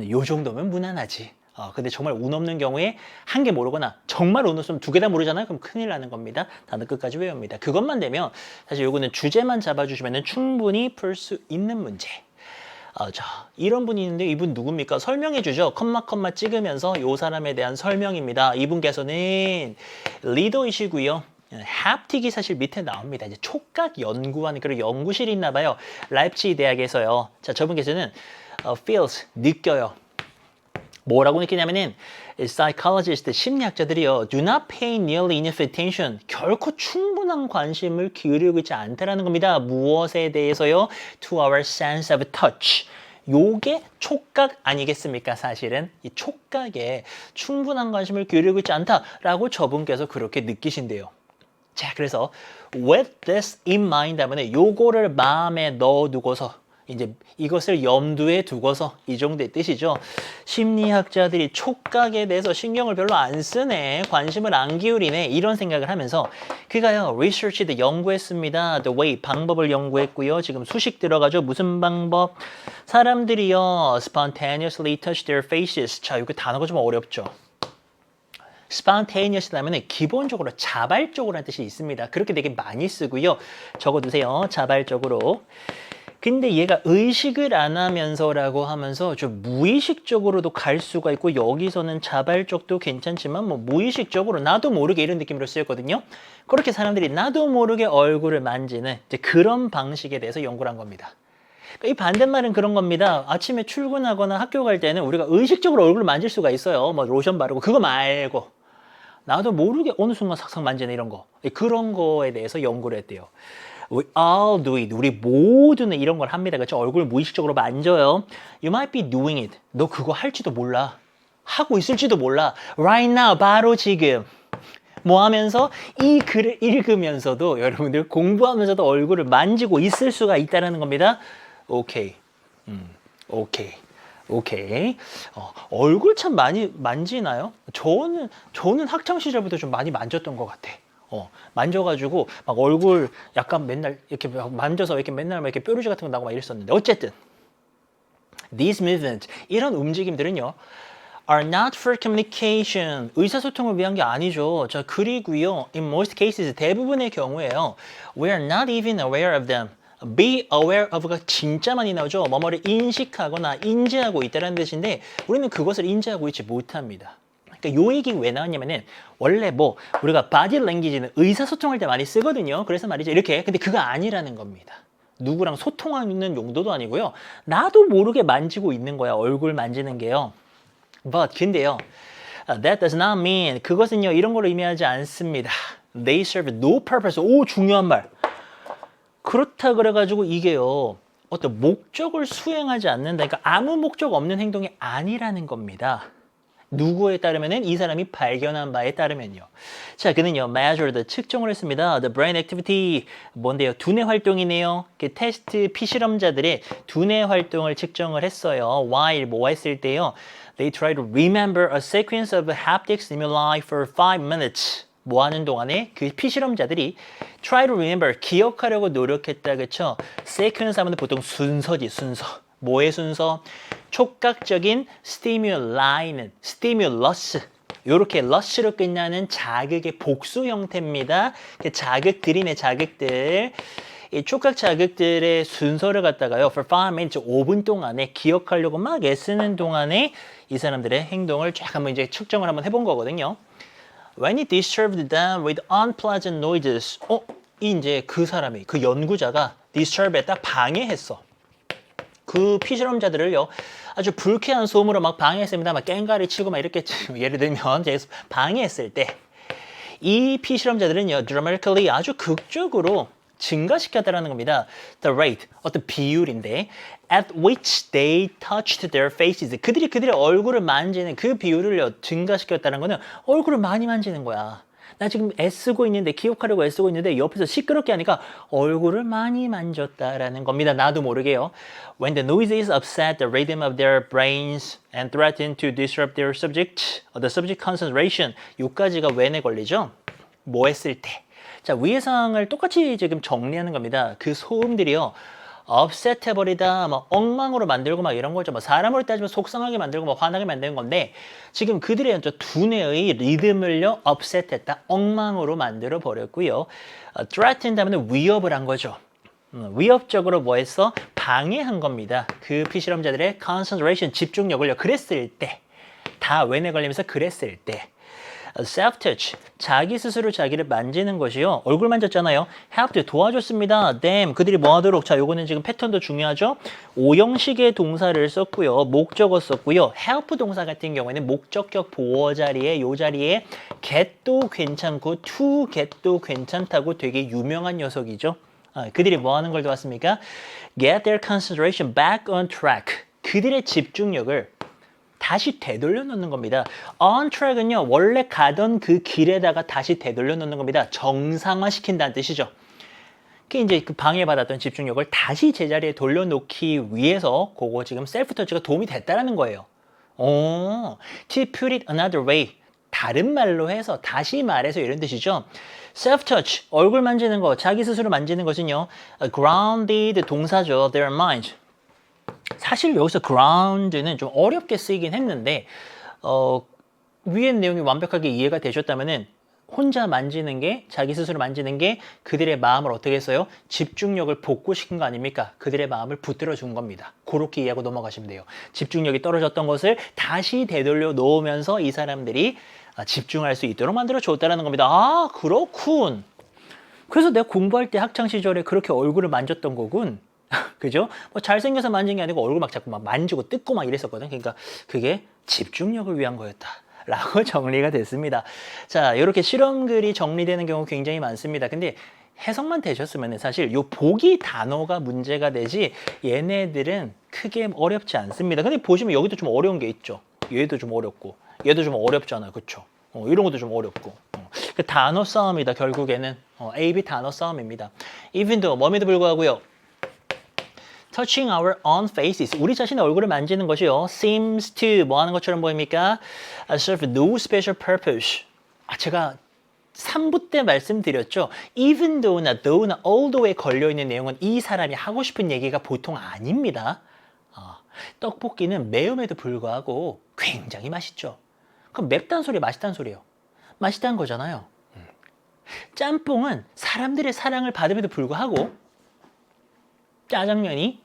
Speaker 1: 요 정도면 무난하지. 근데 정말 운 없는 경우에 한 개 모르거나 정말 운 없으면 두 개 다 모르잖아요. 그럼 큰일 나는 겁니다. 단어 끝까지 외웁니다. 그것만 되면 사실 요거는 주제만 잡아주시면 충분히 풀 수 있는 문제. 자, 이런 분이 있는데 이분 누굽니까? 설명해 주죠. 컴마 찍으면서 이 사람에 대한 설명입니다. 이분께서는 리더이시고요. 합틱이 사실 밑에 나옵니다. 이제 촉각 연구하는 그런 연구실이 있나 봐요. 라이프치히 대학에서요. 자, 저분께서는 feels 느껴요. 뭐라고 느끼냐면은 psychologist 심리학자들이요 do not pay nearly enough attention 결코 충분한 관심을 기울이고 있지 않다라는 겁니다. 무엇에 대해서요? to our sense of touch. 요게 촉각 아니겠습니까? 사실은 이 촉각에 충분한 관심을 기울이고 있지 않다라고 저분께서 그렇게 느끼신대요. 자, 그래서 with this in mind 하면 요거를 마음에 넣어두고서 이제 이것을 염두에 두고서 이 정도의 뜻이죠. 심리학자들이 촉각에 대해서 신경을 별로 안 쓰네, 관심을 안 기울이네 이런 생각을 하면서 그가요 researched 연구했습니다. The way 방법을 연구했고요. 지금 수식 들어가죠. 무슨 방법? 사람들이요 spontaneously touch their faces. 자, 이거 단어가 좀 어렵죠. spontaneous 하면은 기본적으로 자발적으로 라는 뜻이 있습니다. 그렇게 되게 많이 쓰고요. 적어두세요. 자발적으로. 근데 얘가 의식을 안 하면서라고 하면서 좀 무의식적으로도 갈 수가 있고 여기서는 자발적도 괜찮지만 뭐 무의식적으로 나도 모르게 이런 느낌으로 쓰였거든요. 그렇게 사람들이 나도 모르게 얼굴을 만지는 이제 그런 방식에 대해서 연구를 한 겁니다. 이 반대말은 그런 겁니다. 아침에 출근하거나 학교 갈 때는 우리가 의식적으로 얼굴을 만질 수가 있어요. 뭐 로션 바르고 그거 말고 나도 모르게 어느 순간 삭삭 만지는 이런 거. 그런 거에 대해서 연구를 했대요. We all do it. 우리 모두는 이런 걸 합니다. 그렇죠? 얼굴 무의식적으로 만져요. You might be doing it. 너 그거 할지도 몰라. 하고 있을지도 몰라. Right now, 바로 지금. 뭐 하면서 이 글을 읽으면서도 여러분들 공부하면서도 얼굴을 만지고 있을 수가 있다는 겁니다. 오케이. 오케이. 얼굴 참 많이 만지나요? 저는 학창 시절부터 좀 많이 만졌던 것 같아. 만져가지고 막 얼굴 약간 맨날 이렇게 만져서 이렇게 맨날 막 이렇게 뾰루지 같은 거 나고 막 이랬었는데 어쨌든 these movements 이런 움직임들은요 are not for communication 의사소통을 위한 게 아니죠. 자 그리고요 in most cases 대부분의 경우에요 we are not even aware of them. be aware of가 진짜 많이 나오죠. 뭐뭐를 인식하거나 인지하고 있다는 뜻인데 우리는 그것을 인지하고 있지 못합니다. 그러니까 요 얘기 왜 나왔냐면은 원래 뭐 우리가 바디 랭귀지는 의사소통할 때 많이 쓰거든요. 그래서 말이죠. 이렇게. 근데 그거 아니라는 겁니다. 누구랑 소통하는 용도도 아니고요. 나도 모르게 만지고 있는 거야. 얼굴 만지는 게요. 근데요. That does not mean 그것은요. 이런 걸 의미하지 않습니다. They serve no purpose. 오 중요한 말. 그렇다 그래가지고 이게요. 어떤 목적을 수행하지 않는다. 그러니까 아무 목적 없는 행동이 아니라는 겁니다. 누구에 따르면은 이 사람이 발견한 바에 따르면요. 자, 그는요, measured 측정을 했습니다. The brain activity 뭔데요? 두뇌 활동이네요. 그 테스트 피실험자들의 두뇌 활동을 측정을 했어요. while 뭐 했을 때요? They try to remember a sequence of haptic stimuli for 5 minutes. 뭐 하는 동안에 그 피실험자들이 try to remember 기억하려고 노력했다, 그쵸? sequence 하면 보통 순서지, 순서. 뭐의 순서? 촉각적인 스티뮬라이는 스티뮬러스 이렇게 러스로 끝나는 자극의 복수 형태입니다. 자극들이네 자극들. 이 촉각 자극들의 순서를 갖다가요. For 5 minutes 5분 동안에 기억하려고 막 애쓰는 동안에 이 사람들의 행동을 쫙 한번 이제 측정을 한번 해본 거거든요. When it disturbed them with unpleasant noises. 이제 그 사람이 그 연구자가 disturb에 딱 방해했어. 그 피실험자들을요 아주 불쾌한 소음으로 막 방해했습니다. 막 깽가리 치고 막 이렇게 예를 들면 방해했을 때 이 피실험자들은요 dramatically 아주 극적으로 증가시켰다라는 겁니다. The rate 어떤 비율인데 at which they touched their faces 그들이 얼굴을 만지는 그 비율을요 증가시켰다는 거는 얼굴을 많이 만지는 거야. 나 지금 애쓰고 있는데 기억하려고 애쓰고 있는데 옆에서 시끄럽게 하니까 얼굴을 많이 만졌다라는 겁니다. 나도 모르게요. When the noises upset the rhythm of their brains and threaten to disrupt their the subject concentration. 요까지가 when에 걸리죠? 뭐 했을 때. 자, 위의 사항을 똑같이 지금 정리하는 겁니다. 그 소음들이요. 업셋 해버리다, 뭐 엉망으로 만들고 막 이런 거죠. 뭐 사람으로 따지면 속상하게 만들고 뭐 화나게 만드는 건데 지금 그들의 두뇌의 리듬을요 업셋했다, 엉망으로 만들어 버렸고요. threatened 하면 위협을 한 거죠. 위협적으로 뭐 했어? 방해한 겁니다. 그 피실험자들의 concentration 집중력을요. 그랬을 때, 다 when에 걸리면서 그랬을 때. self-touch, 자기 스스로 자기를 만지는 것이요. 얼굴 만졌잖아요. helped, 도와줬습니다. them, 그들이 뭐 하도록. 자, 요거는 지금 패턴도 중요하죠. 오형식의 동사를 썼고요. 목적어 썼고요. help 동사 같은 경우에는 목적격 보어 자리에 요 자리에 get도 괜찮고 to get도 괜찮다고 되게 유명한 녀석이죠. 그들이 뭐 하는 걸 도왔습니까? get their concentration back on track. 그들의 집중력을 다시 되돌려 놓는 겁니다. On track은요, 원래 가던 그 길에다가 다시 되돌려 놓는 겁니다. 정상화시킨다는 뜻이죠. 이제 그 방해받았던 집중력을 다시 제자리에 돌려놓기 위해서 그거 지금 셀프 터치가 도움이 됐다라는 거예요. To put it another way. 다른 말로 해서 다시 말해서 이런 뜻이죠. Self touch, 얼굴 만지는 거, 자기 스스로 만지는 것은요. Grounded 동사죠. Their mind. 사실 여기서 ground는 좀 어렵게 쓰이긴 했는데 위의 내용이 완벽하게 이해가 되셨다면은 혼자 만지는 게, 자기 스스로 만지는 게 그들의 마음을 어떻게 했어요? 집중력을 복구시킨 거 아닙니까? 그들의 마음을 붙들어 준 겁니다. 그렇게 이해하고 넘어가시면 돼요. 집중력이 떨어졌던 것을 다시 되돌려 놓으면서 이 사람들이 집중할 수 있도록 만들어 줬다는 겁니다. 아, 그렇군. 그래서 내가 공부할 때 학창시절에 그렇게 얼굴을 만졌던 거군. 그죠? 뭐 잘생겨서 만진 게 아니고 얼굴 막 자꾸 막 만지고 뜯고 막 이랬었거든. 그러니까 그게 집중력을 위한 거였다. 라고 정리가 됐습니다. 자, 이렇게 실험글이 정리되는 경우 굉장히 많습니다. 근데 해석만 되셨으면 사실 요 보기 단어가 문제가 되지 얘네들은 크게 어렵지 않습니다. 근데 보시면 여기도 좀 어려운 게 있죠. 얘도 좀 어렵고 얘도 좀 어렵잖아요. 그쵸? 이런 것도 좀 어렵고 그 단어 싸움이다. 결국에는 A, B 단어 싸움입니다. Even though 뭐에도 불구하고요. Touching our own faces. 우리 자신의 얼굴을 만지는 것이요. Seems to 뭐 하는 것처럼 보입니까? Serve no special purpose. 제가 3부 때 말씀드렸죠. Even though나 though나 although에 걸려있는 내용은 이 사람이 하고 싶은 얘기가 보통 아닙니다. 떡볶이는 매움에도 불구하고 굉장히 맛있죠. 그럼 맵단 소리, 맛있단 소리예요. 맛있다는 거잖아요. 짬뽕은 사람들의 사랑을 받음에도 불구하고 짜장면이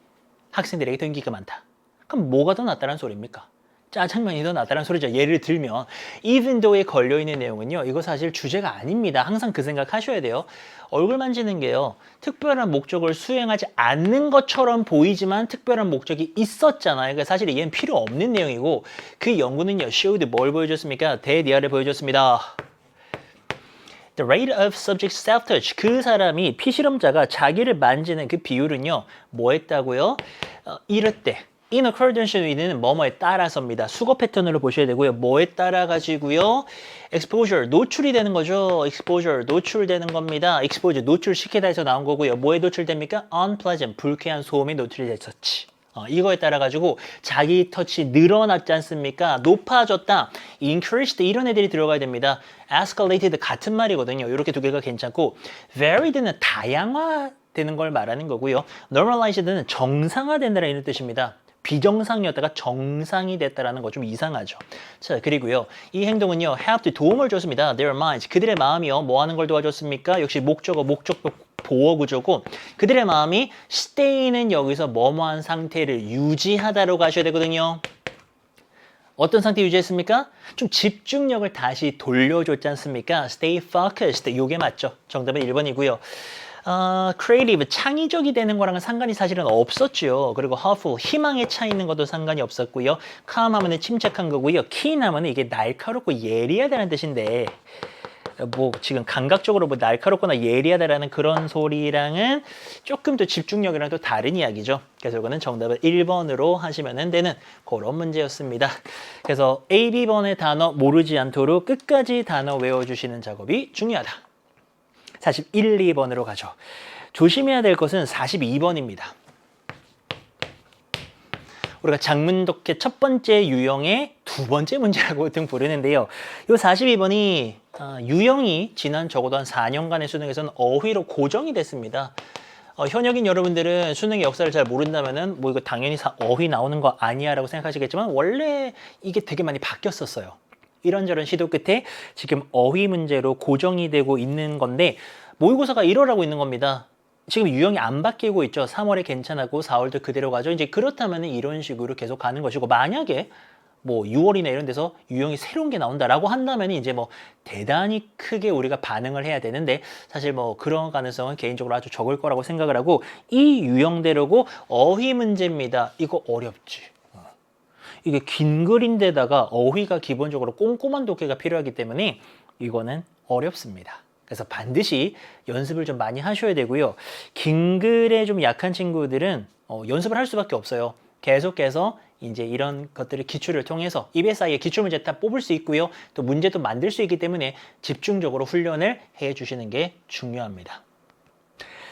Speaker 1: 학생들에게 더 인기가 많다. 그럼 뭐가 더 낫다는 소리입니까? 짜장면이 더 낫다는 소리죠. 예를 들면 even though에 걸려있는 내용은요. 이거 사실 주제가 아닙니다. 항상 그 생각 하셔야 돼요. 얼굴 만지는 게요. 특별한 목적을 수행하지 않는 것처럼 보이지만 특별한 목적이 있었잖아요. 그러니까 사실 얘는 필요 없는 내용이고 그 연구는요. showed 뭘 보여줬습니까? 대리아를 보여줬습니다. The rate of subject self-touch. 그 사람이 피실험자가 자기를 만지는 그 비율은요. 뭐 했다고요? 이럴 때 in accordance with는 뭐뭐에 따라서입니다. 수거 패턴으로 보셔야 되고요. 뭐에 따라 가지고요. exposure 노출이 되는 거죠. exposure 노출되는 겁니다. exposure 노출시키다 해서 나온 거고요. 뭐에 노출됩니까? unpleasant 불쾌한 소음에 노출이 됐었지. 이거에 따라 가지고 자기 터치 늘어났지 않습니까? 높아졌다. increased 이런 애들이 들어가야 됩니다. escalated 같은 말이거든요. 이렇게 두 개가 괜찮고 varied는 다양화되는 걸 말하는 거고요. normalized는 정상화된다는 이런 뜻입니다. 비정상이었다가 정상이 됐다라는 거 좀 이상하죠. 자, 그리고요. 이 행동은요. helped 도움을 줬습니다. their minds. 그들의 마음이요. 뭐 하는 걸 도와줬습니까? 역시 목적어, 목적격 보어 구조고 그들의 마음이 stay는 여기서 뭐뭐한 상태를 유지하다로 가셔야 되거든요. 어떤 상태 유지했습니까? 좀 집중력을 다시 돌려줬지 않습니까? stay focused. 요게 맞죠. 정답은 1번이고요. creative, 창의적이 되는 거랑은 상관이 사실은 없었죠. 그리고 hopeful, 희망에 차 있는 것도 상관이 없었고요. calm 하면은 침착한 거고요. keen 하면은 이게 날카롭고 예리하다는 뜻인데 뭐 지금 감각적으로 뭐 날카롭거나 예리하다라는 그런 소리랑은 조금 더 집중력이랑 또 다른 이야기죠. 그래서 이거는 정답은 1번으로 하시면 되는 그런 문제였습니다. 그래서 A, B번의 단어 모르지 않도록 끝까지 단어 외워주시는 작업이 중요하다. 41, 2번으로 가죠. 조심해야 될 것은 42번입니다. 우리가 작문독해 첫 번째 유형의 두 번째 문제라고 등 부르는데요. 이 42번이 유형이 지난 적어도 한 4년간의 수능에서는 어휘로 고정이 됐습니다. 현역인 여러분들은 수능의 역사를 잘 모른다면은 뭐 이거 당연히 어휘 나오는 거 아니야 라고 생각하시겠지만 원래 이게 되게 많이 바뀌었었어요. 이런저런 시도 끝에 지금 어휘 문제로 고정이 되고 있는 건데 모의고사가 1월하고 있는 겁니다. 지금 유형이 안 바뀌고 있죠. 3월에 괜찮았고 4월도 그대로 가죠. 이제 그렇다면 이런 식으로 계속 가는 것이고 만약에 뭐 6월이나 이런 데서 유형이 새로운 게 나온다라고 한다면 이제 뭐 대단히 크게 우리가 반응을 해야 되는데 사실 뭐 그런 가능성은 개인적으로 아주 적을 거라고 생각을 하고 이 유형대로고 어휘 문제입니다. 이거 어렵지. 이게 긴 글인데다가 어휘가 기본적으로 꼼꼼한 독해가 필요하기 때문에 이거는 어렵습니다. 그래서 반드시 연습을 좀 많이 하셔야 되고요. 긴 글에 좀 약한 친구들은 연습을 할 수밖에 없어요. 계속해서 이제 이런 것들을 기출을 통해서 EBSI의 기출문제 다 뽑을 수 있고요. 또 문제도 만들 수 있기 때문에 집중적으로 훈련을 해주시는 게 중요합니다.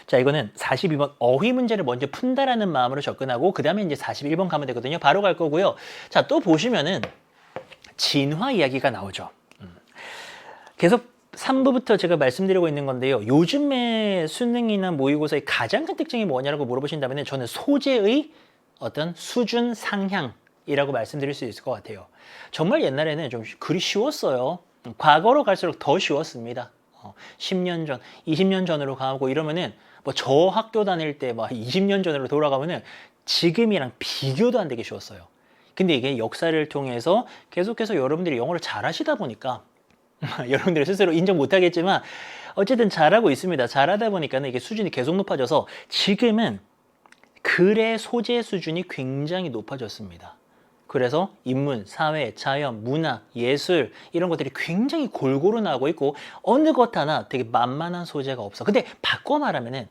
Speaker 1: 자, 이거는 42번 어휘 문제를 먼저 푼다라는 마음으로 접근하고 그 다음에 이제 41번 가면 되거든요. 바로 갈 거고요. 자, 또 보시면은 진화 이야기가 나오죠. 계속 3부부터 제가 말씀드리고 있는 건데요. 요즘에 수능이나 모의고사의 가장 큰 특징이 뭐냐고 물어보신다면 저는 소재의 어떤 수준 상향이라고 말씀드릴 수 있을 것 같아요. 정말 옛날에는 좀 글이 쉬웠어요. 과거로 갈수록 더 쉬웠습니다. 10년 전, 20년 전으로 가고 이러면은 뭐 저 학교 다닐 때 막 20년 전으로 돌아가면은 지금이랑 비교도 안 되게 쉬웠어요. 근데 이게 역사를 통해서 계속해서 여러분들이 영어를 잘하시다 보니까 여러분들이 스스로 인정 못하겠지만 어쨌든 잘하고 있습니다. 잘하다 보니까는 이게 수준이 계속 높아져서 지금은 글의 소재 수준이 굉장히 높아졌습니다. 그래서 인문, 사회, 자연, 문화, 예술 이런 것들이 굉장히 골고루 나오고 있고 어느 것 하나 되게 만만한 소재가 없어. 근데 바꿔 말하면은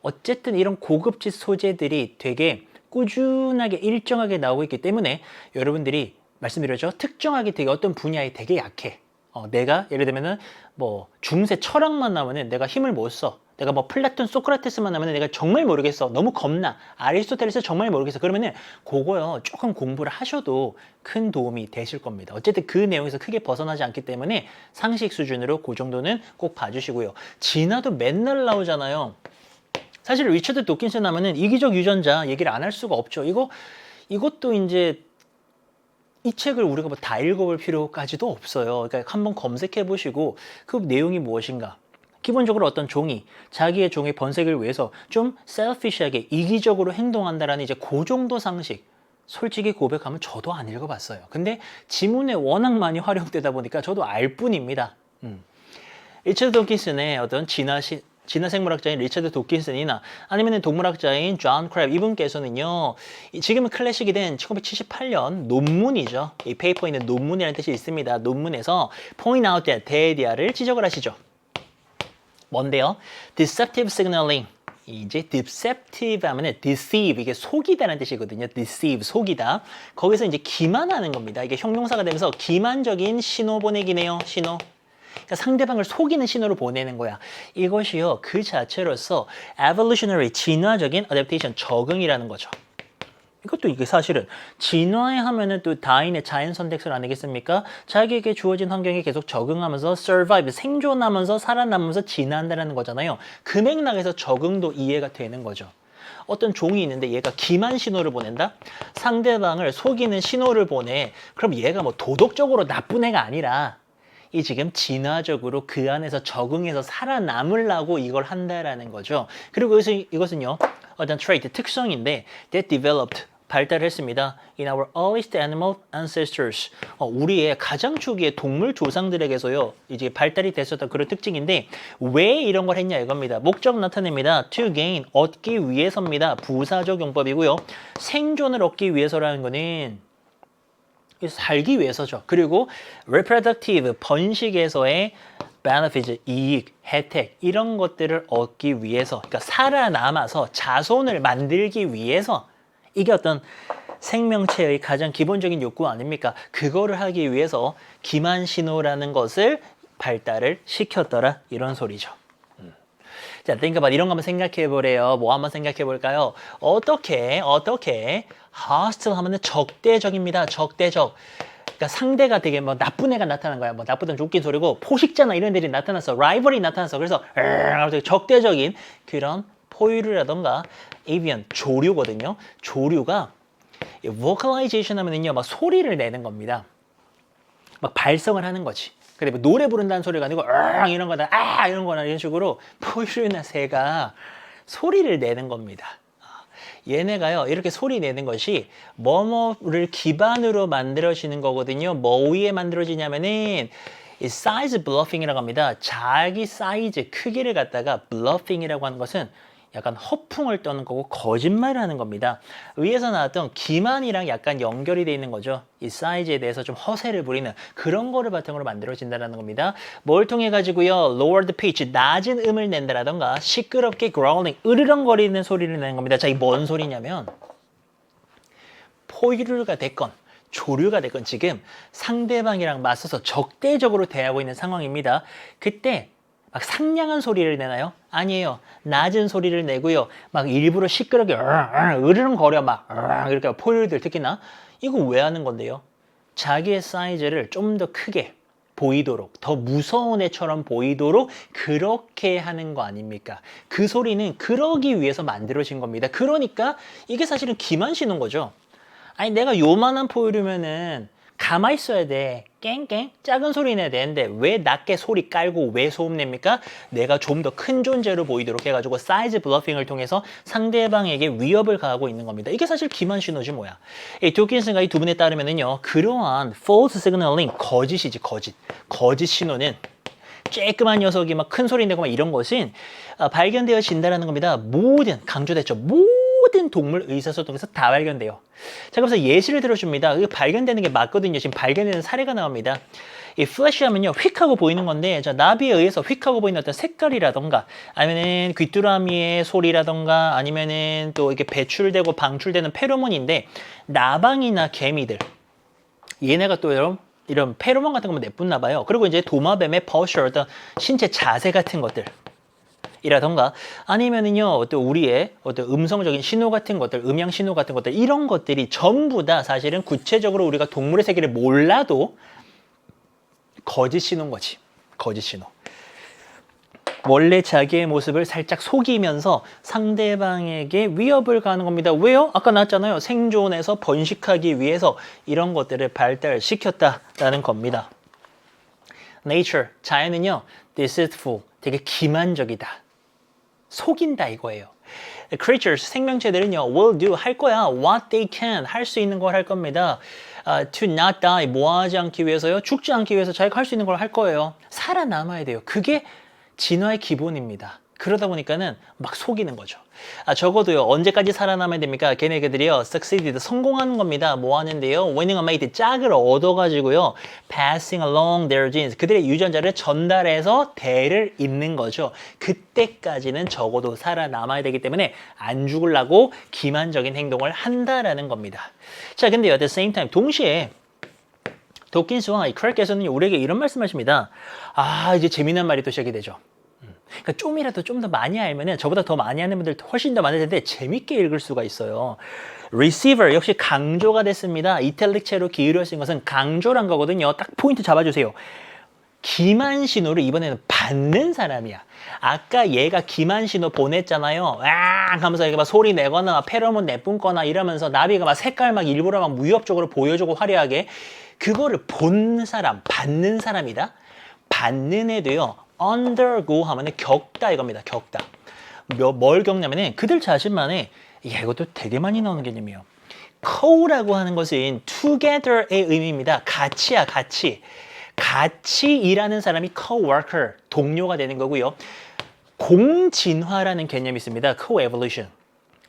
Speaker 1: 어쨌든 이런 고급지 소재들이 되게 꾸준하게 일정하게 나오고 있기 때문에 여러분들이 말씀드렸죠. 특정하게 되게 어떤 분야에 되게 약해. 내가 예를 들면은 뭐 중세 철학만 나오면은 내가 힘을 못 써. 내가 뭐 플라톤, 소크라테스만 나오면은 내가 정말 모르겠어. 너무 겁나. 아리스토텔레스 정말 모르겠어. 그러면은 그거요 조금 공부를 하셔도 큰 도움이 되실 겁니다. 어쨌든 그 내용에서 크게 벗어나지 않기 때문에 상식 수준으로 그 정도는 꼭 봐주시고요. 진화도 맨날 나오잖아요. 사실 리처드 도킨슨 하면은 이기적 유전자 얘기를 안 할 수가 없죠. 이것도 이제 이 책을 우리가 뭐 다 읽어볼 필요까지도 없어요. 그러니까 한번 검색해 보시고 그 내용이 무엇인가. 기본적으로 어떤 종이 자기의 종의 번색을 위해서 좀 셀피시하게 이기적으로 행동한다라는 이제 그 정도 상식. 솔직히 고백하면 저도 안 읽어봤어요. 근데 지문에 워낙 많이 활용되다 보니까 저도 알 뿐입니다. 리처드 도킨슨의 어떤 진화생물학자인 리처드 도킨슨이나 아니면 동물학자인 존 크랩 이분께서는요, 지금은 클래식이 된 1978년 논문이죠. 이 페이퍼에 있는 논문이라는 뜻이 있습니다. 논문에서 point out that 대디아를 지적을 하시죠. 뭔데요? deceptive signaling. 이제 deceptive 하면은 deceive, 이게 속이다라는 뜻이거든요. deceive, 속이다. 거기서 이제 기만하는 겁니다. 이게 형용사가 되면서 기만적인 신호 보내기네요. 신호. 그러니까 상대방을 속이는 신호를 보내는 거야. 이것이요, 그 자체로서 evolutionary, 진화적인 adaptation, 적응이라는 거죠. 이것도 이게 사실은 진화에 하면은 또 다인의 자연 선택설 아니겠습니까? 자기에게 주어진 환경에 계속 적응하면서 survive, 생존하면서 살아남으면서 진화한다는 거잖아요. 그 맥락에서 적응도 이해가 되는 거죠. 어떤 종이 있는데 얘가 기만 신호를 보낸다? 상대방을 속이는 신호를 보내. 그럼 얘가 뭐 도덕적으로 나쁜 애가 아니라 이 지금 진화적으로 그 안에서 적응해서 살아남으려고 이걸 한다라는 거죠. 그리고 이것은요, 어떤 trait, 특성인데 that developed, 발달했습니다. In our earliest animal ancestors. 우리의 가장 초기의 동물 조상들에게서요, 이제 발달이 됐었던 그런 특징인데 왜 이런 걸 했냐 이겁니다. 목적 나타냅니다. To gain, 얻기 위해서입니다. 부사적 용법이고요. 생존을 얻기 위해서라는 거는 살기 위해서죠. 그리고 reproductive, 번식에서의 benefits, 이익, 혜택 이런 것들을 얻기 위해서, 그러니까 살아남아서 자손을 만들기 위해서, 이게 어떤 생명체의 가장 기본적인 욕구 아닙니까? 그거를 하기 위해서 기만신호라는 것을 발달을 시켰더라, 이런 소리죠. 자, think about, 이런 거 한번 생각해 보래요. 뭐 한번 생각해 볼까요? 어떻게 hostile 하면은 적대적입니다. 적대적. 그러니까 상대가 되게 뭐 나쁜 애가 나타난 거야. 뭐 나쁘다는 웃긴 소리고, 포식자나 이런 애들이 나타났어. 라이벌이 나타났어. 그래서 적대적인 그런 포유류라던가 avian, 조류거든요. 조류가 vocalization 하면은요, 막 소리를 내는 겁니다. 막 발성을 하는 거지. 근데 뭐 노래 부른다는 소리가 아니고 이런 거다, 이런 거나 이런 식으로 포유류나 새가 소리를 내는 겁니다. 얘네가요, 이렇게 소리 내는 것이 뭐뭐를 기반으로 만들어지는 거거든요. 뭐 위에 만들어지냐면은 이 사이즈 블러핑이라고 합니다. 자기 사이즈 크기를 갖다가 블러핑이라고 하는 것은 약간 허풍을 떠는 거고 거짓말을 하는 겁니다. 위에서 나왔던 기만이랑 약간 연결이 돼 있는 거죠. 이 사이즈에 대해서 좀 허세를 부리는 그런 거를 바탕으로 만들어진다는 겁니다. 뭘 통해 가지고요, lower the pitch, 낮은 음을 낸다라던가 시끄럽게 growling, 으르렁거리는 소리를 내는 겁니다. 자, 이 뭔 소리냐면 포유류가 됐건 조류가 됐건 지금 상대방이랑 맞서서 적대적으로 대하고 있는 상황입니다. 그때 막 상냥한 소리를 내나요? 아니에요. 낮은 소리를 내고요. 막 일부러 시끄럽게 으르렁거려 막 이렇게 포유류들 특히나 이거 왜 하는 건데요? 자기의 사이즈를 좀 더 크게 보이도록 더 무서운 애처럼 보이도록 그렇게 하는 거 아닙니까? 그 소리는 그러기 위해서 만들어진 겁니다. 그러니까 이게 사실은 기만 쉬는 거죠. 아니 내가 요만한 포유류면은 가만히 있어야 돼. 깽깽 작은 소리 내야 되는데 왜 낮게 소리 깔고 왜 소음 냅니까? 내가 좀 더 큰 존재로 보이도록 해가지고 사이즈 블러핑을 통해서 상대방에게 위협을 가하고 있는 겁니다. 이게 사실 기만 신호지 뭐야. 이 도킨슨과 이 두 분에 따르면은요, 그러한 false signaling 거짓이지 거짓. 거짓 신호는 쬐끄만 녀석이 막 큰 소리 내고 막 이런 것은 발견되어진다라는 겁니다. 모든 강조됐죠. 모든 동물 의사소통에서 다 발견돼요. 자, 그래서 예시를 들어줍니다. 발견되는 게 맞거든요. 지금 발견되는 사례가 나옵니다. 이 플래시 하면요, 휙 하고 보이는 건데, 자, 나비에 의해서 휙 하고 보이는 어떤 색깔이라던가, 아니면은 귀뚜라미의 소리라던가, 아니면은 또 이렇게 배출되고 방출되는 페로몬인데, 나방이나 개미들, 얘네가 또 이런 페로몬 같은 거 내뿜나 봐요. 그리고 이제 도마뱀의 postural, 어떤 신체 자세 같은 것들. 이라던가 아니면은요 또 우리의 어떤 음성적인 신호 같은 것들, 음향 신호 같은 것들 이런 것들이 전부 다 사실은 구체적으로 우리가 동물의 세계를 몰라도 거짓 신호인 거지. 거짓 신호. 원래 자기의 모습을 살짝 속이면서 상대방에게 위협을 가하는 겁니다. 왜요? 아까 나왔잖아요. 생존에서 번식하기 위해서 이런 것들을 발달시켰다라는 겁니다. Nature, 자연은요, deceitful, 되게 기만적이다. 속인다 이거예요. Creatures, 생명체들은요, will do, 할 거야. What they can, 할 수 있는 걸 할 겁니다. To not die, 뭐 하지 않기 위해서요? 죽지 않기 위해서 자기가 할 수 있는 걸 할 거예요. 살아남아야 돼요. 그게 진화의 기본입니다. 그러다 보니까는 막 속이는 거죠. 적어도요, 언제까지 살아남아야 됩니까? 걔네들이요, succeeded, 성공하는 겁니다. 뭐 하는데요? winning a mate, 짝을 얻어가지고요, passing along their genes, 그들의 유전자를 전달해서 대를 잇는 거죠. 그때까지는 적어도 살아남아야 되기 때문에 안 죽으려고 기만적인 행동을 한다라는 겁니다. 자, 근데요, at the same time, 동시에 도킨스와 이 크랙께서는 우리에게 이런 말씀하십니다. 이제 재미난 말이 또 시작이 되죠. 그러니까 좀이라도 좀 더 많이 알면은 저보다 더 많이 하는 분들 훨씬 더 많을 텐데 재밌게 읽을 수가 있어요. receiver 역시 강조가 됐습니다. 이탈릭체로 기울여진 것은 강조란 거거든요. 딱 포인트 잡아주세요. 기만 신호를 이번에는 받는 사람이야. 아까 얘가 기만 신호 보냈잖아요. 하면서 이렇게 막 소리 내거나 페로몬 내뿜거나 이러면서 나비가 막 색깔 막 일부러 막 무협적으로 보여주고 화려하게 그거를 본 사람, 받는 사람이다. 받는 애도요. undergo 하면은 겪다 이겁니다. 겪다. 뭘 겪냐면은 그들 자신만의 이것도 되게 많이 나오는 개념이에요. co라고 하는 것은 together의 의미입니다. 같이야, 같이. 같이 일하는 사람이 co-worker, 동료가 되는 거고요. 공진화라는 개념이 있습니다. co-evolution.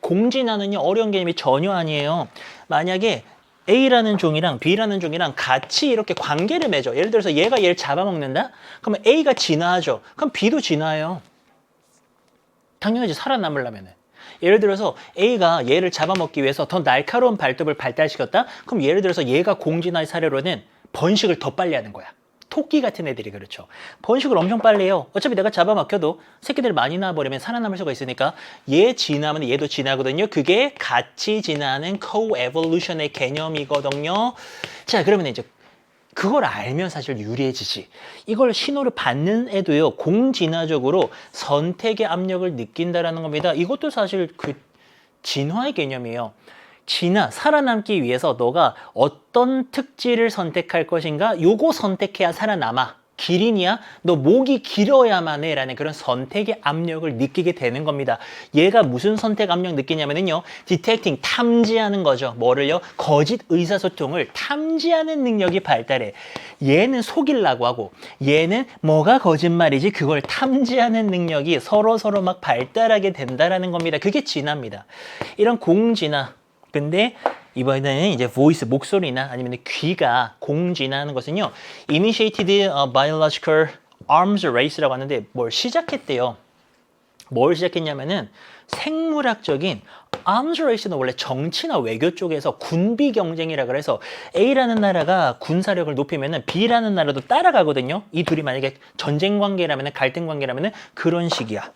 Speaker 1: 공진화는요, 어려운 개념이 전혀 아니에요. 만약에 A라는 종이랑 B라는 종이랑 같이 이렇게 관계를 맺어. 예를 들어서 얘가 얘를 잡아먹는다? 그러면 A가 진화하죠. 그럼 B도 진화해요. 당연하지, 살아남으려면. 예를 들어서 A가 얘를 잡아먹기 위해서 더 날카로운 발톱을 발달시켰다? 그럼 예를 들어서 얘가 공진화의 사례로는 번식을 더 빨리 하는 거야. 토끼 같은 애들이 그렇죠. 번식을 엄청 빨리 해요. 어차피 내가 잡아먹혀도 새끼들 많이 낳아버리면 살아남을 수가 있으니까 얘 진화하면 얘도 진화하거든요. 그게 같이 진화하는 co-evolution의 개념이거든요. 자, 그러면 이제 그걸 알면 사실 유리해지지. 이걸 신호를 받는 애도요, 공진화적으로 선택의 압력을 느낀다라는 겁니다. 이것도 사실 그 진화의 개념이에요. 진화, 살아남기 위해서 너가 어떤 특질을 선택할 것인가? 요거 선택해야 살아남아. 기린이야? 너 목이 길어야만 해. 라는 그런 선택의 압력을 느끼게 되는 겁니다. 얘가 무슨 선택 압력 느끼냐면요. detecting, 탐지하는 거죠. 뭐를요? 거짓 의사소통을 탐지하는 능력이 발달해. 얘는 속이려고 하고 얘는 뭐가 거짓말이지? 그걸 탐지하는 능력이 서로 막 발달하게 된다라는 겁니다. 그게 진화입니다. 이런 공진화. 근데 이번에는 이제 voice, 목소리나 아니면 귀가 공진화하는 것은요, initiated biological arms race라고 하는데 뭘 시작했대요. 뭘 시작했냐면은 생물학적인 arms race는 원래 정치나 외교 쪽에서 군비 경쟁이라 그래서 A라는 나라가 군사력을 높이면은 B라는 나라도 따라가거든요. 이 둘이 만약에 전쟁 관계라면은 갈등 관계라면은 그런 식이야.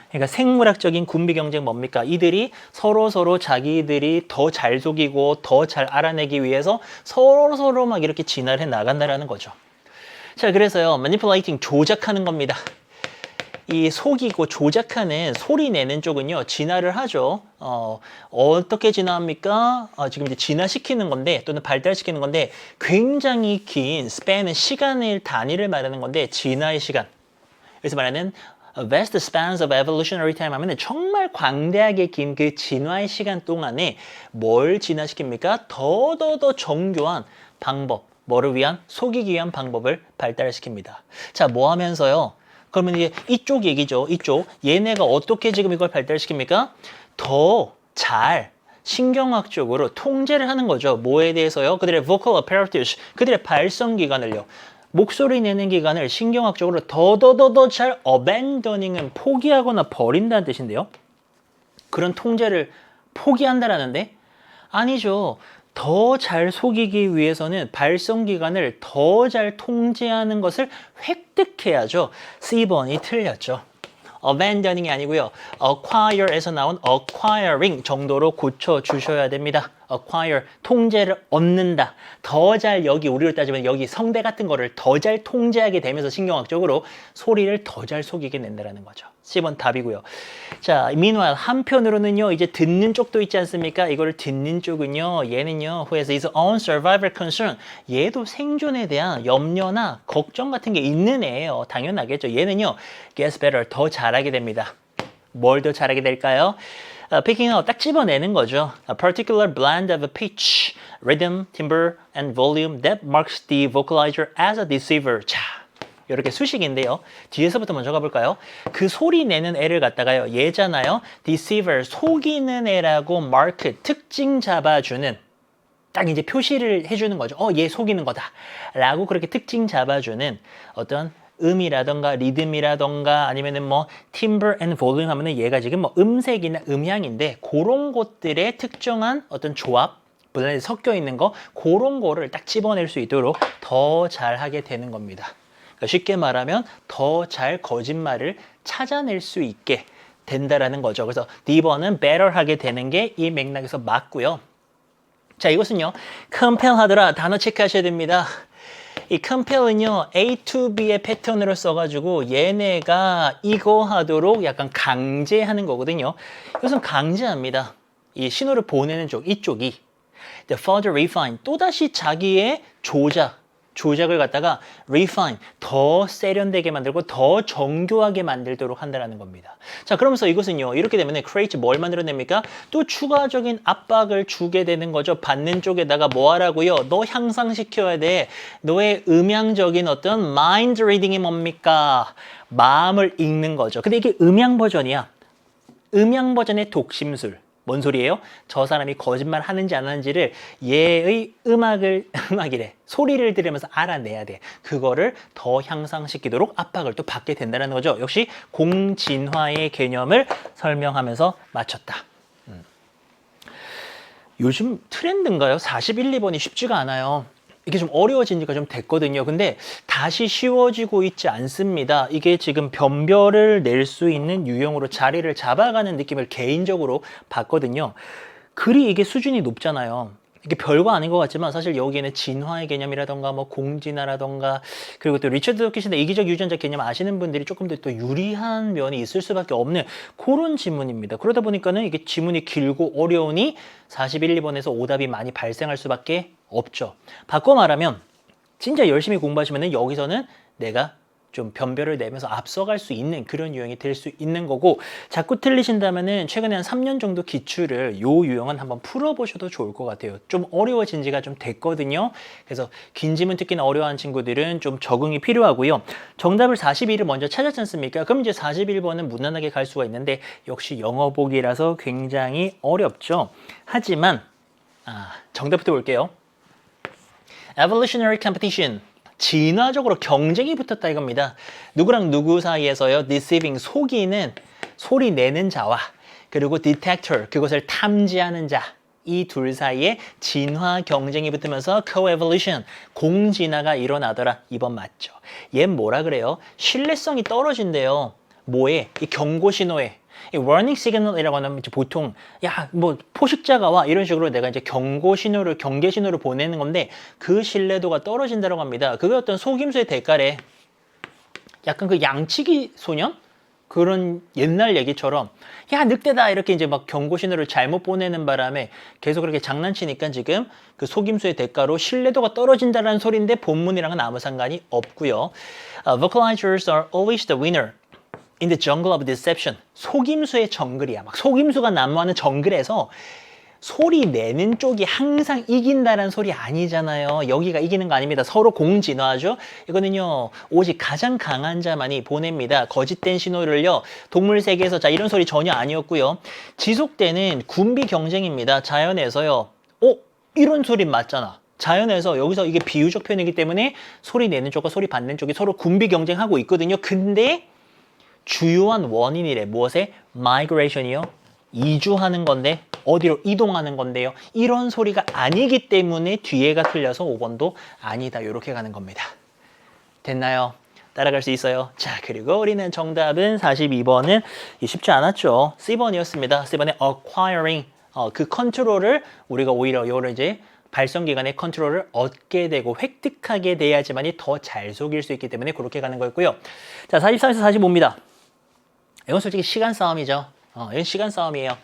Speaker 1: 그러니까 생물학적인 군비 경쟁 뭡니까? 이들이 서로 자기들이 더 잘 속이고 더 잘 알아내기 위해서 서로 막 이렇게 진화를 해 나간다라는 거죠. 자, 그래서요, manipulating 조작하는 겁니다. 이 속이고 조작하는 소리 내는 쪽은요, 진화를 하죠. 어떻게 진화합니까? 지금 이제 진화시키는 건데, 또는 발달시키는 건데, 굉장히 긴 스팬은 시간을 단위를 말하는 건데, 진화의 시간. 그래서 말하는 vast spans of evolutionary time 하면 정말 광대하게 긴 그 진화의 시간 동안에 뭘 진화시킵니까? 더 정교한 방법, 뭐를 위한? 속이기 위한 방법을 발달시킵니다. 자, 뭐 하면서요? 그러면 이제 이쪽 얘기죠. 이쪽. 얘네가 어떻게 지금 이걸 발달시킵니까? 더 잘 신경학적으로 통제를 하는 거죠. 뭐에 대해서요? 그들의 vocal apparatus, 그들의 발성 기관을요. 목소리 내는 기관을 신경학적으로 더 잘 abandoning은 포기하거나 버린다는 뜻인데요. 그런 통제를 포기한다라는데? 아니죠. 더 잘 속이기 위해서는 발성 기관을 더 잘 통제하는 것을 획득해야죠. C번이 틀렸죠. abandoning이 아니고요. acquire에서 나온 acquiring 정도로 고쳐주셔야 됩니다. acquire, 통제를 얻는다. 더 잘 여기 우리로 따지면 여기 성대 같은 거를 더 잘 통제하게 되면서 신경학적으로 소리를 더 잘 속이게 된다는 거죠. 10번 답이고요. 자, meanwhile 한편으로는요. 이제 듣는 쪽도 있지 않습니까? 이거를 듣는 쪽은요. 얘는요. who has his own survival concern. 얘도 생존에 대한 염려나 걱정 같은 게 있는 애예요. 당연하겠죠. 얘는요. gets better. 더 잘하게 됩니다. 뭘 더 잘하게 될까요? picking out, 딱 집어내는 거죠. A particular blend of pitch, rhythm, timbre, and volume that marks the vocalizer as a deceiver. 자, 이렇게 수식인데요. 뒤에서부터 먼저 가볼까요? 그 소리 내는 애를 갖다가요. 얘잖아요. deceiver, 속이는 애라고 mark, 특징 잡아주는 딱 이제 표시를 해주는 거죠. 얘 속이는 거다. 라고 그렇게 특징 잡아주는 어떤 음이라던가 리듬이라던가 아니면은 뭐 timbre and volume 하면은 얘가 지금 뭐 음색이나 음향인데 그런 것들의 특정한 어떤 조합, 블렌드 섞여 있는 거 그런 거를 딱 집어낼 수 있도록 더 잘하게 되는 겁니다. 그러니까 쉽게 말하면 더 잘 거짓말을 찾아낼 수 있게 된다라는 거죠. 그래서 D번은 better 하게 되는 게 이 맥락에서 맞고요. 자, 이것은요. compel 하더라. 단어 체크하셔야 됩니다. 이 compel은요, A to B의 패턴으로 써가지고 얘네가 이거 하도록 약간 강제하는 거거든요. 이것은 강제합니다. 이 신호를 보내는 쪽, 이쪽이. The further refine, 또다시 자기의 조작을 갖다가 refine, 더 세련되게 만들고 더 정교하게 만들도록 한다는 겁니다. 자, 그러면서 이것은요, 이렇게 되면 create 뭘 만들어냅니까? 또 추가적인 압박을 주게 되는 거죠. 받는 쪽에다가 뭐 하라고요? 너 향상시켜야 돼. 너의 음향적인 어떤 mind reading이 뭡니까? 마음을 읽는 거죠. 근데 이게 음향 버전이야. 음향 버전의 독심술. 뭔 소리예요? 저 사람이 거짓말 하는지 안 하는지를 얘의 음악이래. 소리를 들으면서 알아내야 돼. 그거를 더 향상시키도록 압박을 또 받게 된다는 거죠. 역시 공진화의 개념을 설명하면서 맞췄다. 요즘 트렌드인가요? 41, 2번이 쉽지가 않아요. 이게 좀 어려워진 지가 좀 됐거든요. 근데 다시 쉬워지고 있지 않습니다. 이게 지금 변별을 낼 수 있는 유형으로 자리를 잡아가는 느낌을 개인적으로 받거든요. 글이 이게 수준이 높잖아요. 이게 별거 아닌 것 같지만 사실 여기에는 진화의 개념이라던가 뭐 공진화라던가 그리고 또 리처드 도키신의 이기적 유전자 개념 아시는 분들이 조금 더 또 유리한 면이 있을 수밖에 없는 그런 지문입니다. 그러다 보니까는 이게 지문이 길고 어려우니 41, 2번에서 오답이 많이 발생할 수밖에 없죠. 바꿔 말하면 진짜 열심히 공부하시면 여기서는 내가 좀 변별을 내면서 앞서갈 수 있는 그런 유형이 될 수 있는 거고 자꾸 틀리신다면은 최근에 한 3년 정도 기출을 요 유형은 한번 풀어보셔도 좋을 것 같아요. 좀 어려워진 지가 좀 됐거든요. 그래서 긴 지문 특히나 어려워하는 친구들은 좀 적응이 필요하고요. 정답을 41을 먼저 찾았지 않습니까? 그럼 이제 41번은 무난하게 갈 수가 있는데 역시 영어 보기라서 굉장히 어렵죠. 하지만 정답부터 볼게요. Evolutionary competition. 진화적으로 경쟁이 붙었다 이겁니다. 누구랑 누구 사이에서요? deceiving, 속이는, 소리 내는 자와 그리고 detector, 그것을 탐지하는 자. 이 둘 사이에 진화 경쟁이 붙으면서 coevolution, 공진화가 일어나더라. 2번 맞죠. 얘 뭐라 그래요? 신뢰성이 떨어진대요. 뭐에? 이 경고 신호에. 이 warning signal이라고 하면 이제 보통 야, 뭐 포식자가 와 이런 식으로 내가 이제 경고 신호를 경계 신호를 보내는 건데 그 신뢰도가 떨어진다고 합니다. 그게 어떤 속임수의 대가래. 약간 그 양치기 소년? 그런 옛날 얘기처럼 야 늑대다 이렇게 이제 막 경고 신호를 잘못 보내는 바람에 계속 그렇게 장난치니까 지금 그 속임수의 대가로 신뢰도가 떨어진다는 소리인데 본문이랑은 아무 상관이 없고요. Vocalizers are always the winner in the jungle of deception. 속임수의 정글이야. 막 속임수가 난무하는 정글에서 소리 내는 쪽이 항상 이긴다는 소리 아니잖아요. 여기가 이기는 거 아닙니다. 서로 공진화하죠. 이거는요. 오직 가장 강한 자만이 보냅니다. 거짓된 신호를요. 동물 세계에서 자 이런 소리 전혀 아니었고요. 지속되는 군비 경쟁입니다. 자연에서요. 이런 소리 맞잖아. 자연에서 여기서 이게 비유적 표현이기 때문에 소리 내는 쪽과 소리 받는 쪽이 서로 군비 경쟁하고 있거든요. 근데 주요한 원인이래. 무엇에? migration이요. 이주하는 건데 어디로 이동하는 건데요. 이런 소리가 아니기 때문에 뒤에가 틀려서 5번도 아니다. 이렇게 가는 겁니다. 됐나요? 따라갈 수 있어요. 자, 그리고 우리는 정답은 42번은 쉽지 않았죠. C번이었습니다. C번에 acquiring 그 컨트롤을 우리가 오히려 요를 이제 발성기관의 컨트롤을 얻게 되고 획득하게 돼야지만이 더 잘 속일 수 있기 때문에 그렇게 가는 거였고요. 자, 44에서 45입니다. 이건 솔직히 시간 싸움이죠. 이건 시간 싸움이에요.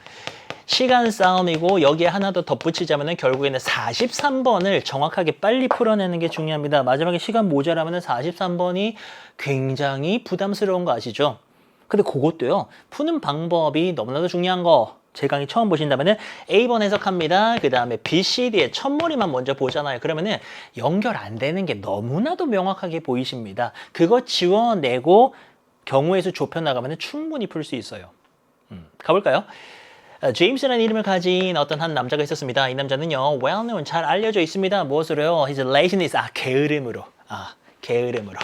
Speaker 1: 시간 싸움이고 여기에 하나 더 덧붙이자면 결국에는 43번을 정확하게 빨리 풀어내는 게 중요합니다. 마지막에 시간 모자라면 43번이 굉장히 부담스러운 거 아시죠? 근데 그것도요. 푸는 방법이 너무나도 중요한 거. 제 강의 처음 보신다면 A번 해석합니다. 그 다음에 B, C, D의 첫머리만 먼저 보잖아요. 그러면은 연결 안 되는 게 너무나도 명확하게 보이십니다. 그거 지워내고 경우의 수 좁혀나가면 충분히 풀 수 있어요. 가볼까요? 제임스라는 이름을 가진 어떤 한 남자가 있었습니다. 이 남자는요, well-known, 잘 알려져 있습니다. 무엇으로요? His laziness, 게으름으로. 게으름으로.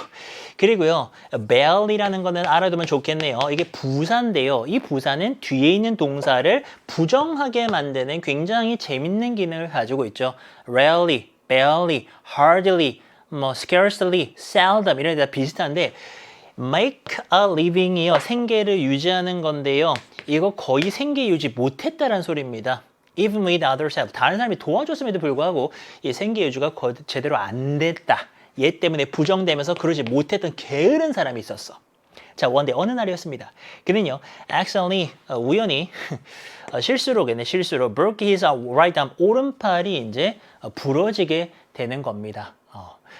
Speaker 1: 그리고요, belly라는 거는 알아두면 좋겠네요. 이게 부사인데요. 이 부사는 뒤에 있는 동사를 부정하게 만드는 굉장히 재밌는 기능을 가지고 있죠. rarely, barely, hardly, scarcely, seldom 이런 데 다 비슷한데 make a living이요. 생계를 유지하는 건데요. 이거 거의 생계 유지 못했다는 소리입니다. Even with others help. 다른 사람이 도와줬음에도 불구하고 이 생계 유지가 제대로 안 됐다. 얘 때문에 부정되면서 그러지 못했던 게으른 사람이 있었어. 자, 원데 어느 날이었습니다. 그는요, accidentally, 우연히 실수로 broke his right arm, 오른팔이 이제 부러지게 되는 겁니다.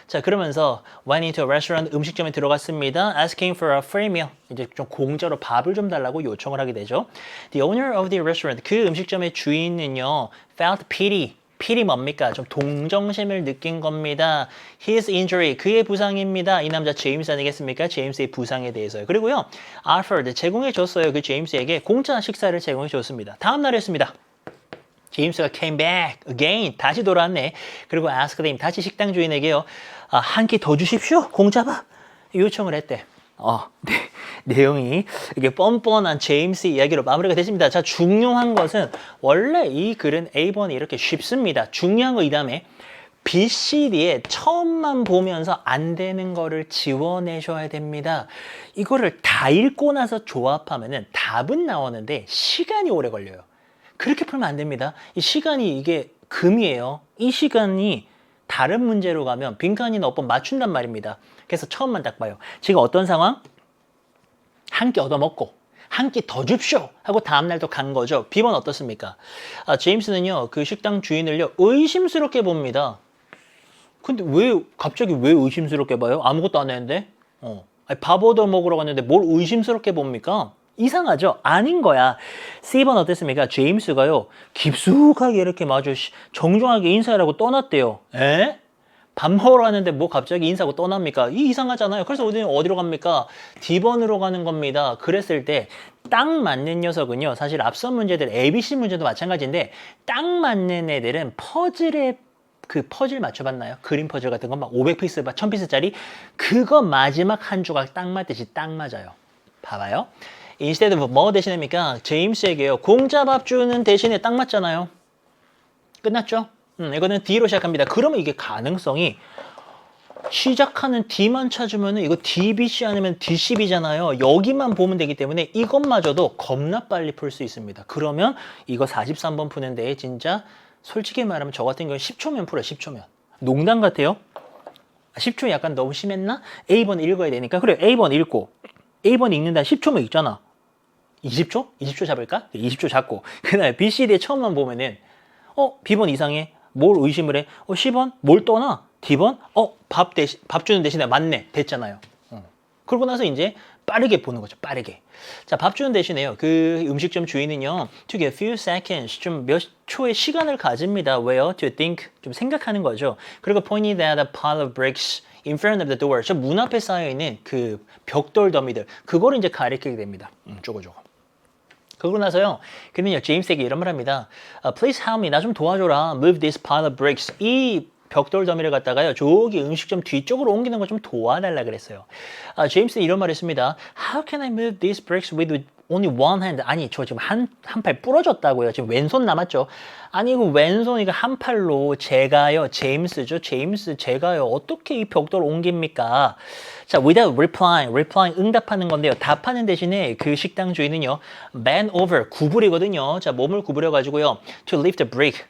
Speaker 1: 자, 그러면서 went into a restaurant, 음식점에 들어갔습니다. asking for a free meal. 이제 좀 공짜로 밥을 좀 달라고 요청을 하게 되죠. The owner of the restaurant, 그 음식점의 주인은요, felt pity. pity 뭡니까? 좀 동정심을 느낀 겁니다. His injury, 그의 부상입니다. 이 남자 제임스 아니겠습니까? 제임스의 부상에 대해서요. 그리고요, offered, 제공해 줬어요. 그 제임스에게 공짜 식사를 제공해 줬습니다. 다음 날이었습니다. 제임스가 came back again. 다시 돌아왔네. 그리고 asked him. 다시 식당 주인에게요. 한 끼 더 주십시오. 공짜밥. 요청을 했대. 네. 내용이 이게 뻔뻔한 제임스 이야기로 마무리가 됐습니다. 자, 중요한 것은 원래 이 글은 A번이 이렇게 쉽습니다. 중요한 거 이 다음에 B, C, D에 처음만 보면서 안 되는 거를 지워내셔야 됩니다. 이거를 다 읽고 나서 조합하면은 답은 나오는데 시간이 오래 걸려요. 그렇게 풀면 안 됩니다. 이 시간이 이게 금이에요. 이 시간이 다른 문제로 가면 빈칸이나 어법 맞춘단 말입니다. 그래서 처음만 딱 봐요. 지금 어떤 상황? 한 끼 얻어먹고 한 끼 더 줍쇼 하고 다음날 또 간 거죠. B번 어떻습니까? 제임스는요. 그 식당 주인을요. 의심스럽게 봅니다. 근데 갑자기 왜 의심스럽게 봐요? 아무것도 안 했는데? 밥 얻어먹으러 갔는데 뭘 의심스럽게 봅니까? 이상하죠? 아닌 거야. C번 어땠습니까? 제임스가요. 깊숙하게 이렇게 마주 정중하게 인사를 하고 떠났대요. 에? 밥 먹으러 갔는데 뭐 갑자기 인사하고 떠납니까? 이 이상하잖아요. 그래서 어디로 갑니까? D번으로 가는 겁니다. 그랬을 때 딱 맞는 녀석은요. 사실 앞선 문제들 ABC 문제도 마찬가지인데 딱 맞는 애들은 퍼즐에 그 퍼즐 맞춰봤나요? 그림 퍼즐 같은 거 막 500피스, 1000피스짜리 그거 마지막 한 조각 딱 맞듯이 딱 맞아요. 봐봐요. instead of 뭐 대신입니까? 제임스에게요. 공짜밥 주는 대신에 딱 맞잖아요. 끝났죠? 이거는 D로 시작합니다. 그러면 이게 가능성이 시작하는 D만 찾으면 이거 DBC 아니면 DCB잖아요. 여기만 보면 되기 때문에 이것마저도 겁나 빨리 풀 수 있습니다. 그러면 이거 43번 푸는데 진짜 솔직히 말하면 저 같은 경우는 10초면 풀어요. 10초면. 농담 같아요. 10초 약간 너무 심했나? A번 읽어야 되니까. 그래, A번 읽고 A번 읽는다 10초면 읽잖아. 20초? 20초 잡을까? 20초 잡고 그 다음에 B, C, D의 처음만 보면은 B번 이상해. 뭘 의심을 해? 10번? 뭘 떠나? D번? 밥 주는 대신에 맞네. 됐잖아요. 그러고 나서 이제 빠르게 보는 거죠. 빠르게. 자, 밥 주는 대신에요. 그 음식점 주인은요. To get few seconds. 좀 몇 초의 시간을 가집니다. 왜요? To think. 좀 생각하는 거죠. 그리고 pointed at a pile of bricks in front of the door. 저 문 앞에 쌓여있는 그 벽돌 더미들. 그거를 이제 가리키게 됩니다. 쪼고쪼고. 그러고 나서요. 그는요. 제임스에게 이런 말 합니다. Please help me. 나 좀 도와줘라. Move this pile of bricks. 이 벽돌 더미를 갖다가요. 저기 음식점 뒤쪽으로 옮기는 거 좀 도와달라 그랬어요. 제임스는 이런 말을 했습니다. How can I move these bricks with only one hand? 아니, 저 지금 한 팔 부러졌다고요. 지금 왼손 남았죠. 아니, 이거 왼손 이거 한 팔로 제가요. 제임스죠. 제임스 제가요. 어떻게 이 벽돌을 옮깁니까? 자, without replying 응답하는 건데요. 답하는 대신에 그 식당 주인은요. bend over, 구부리거든요. 자, 몸을 구부려가지고요. to lift a brick,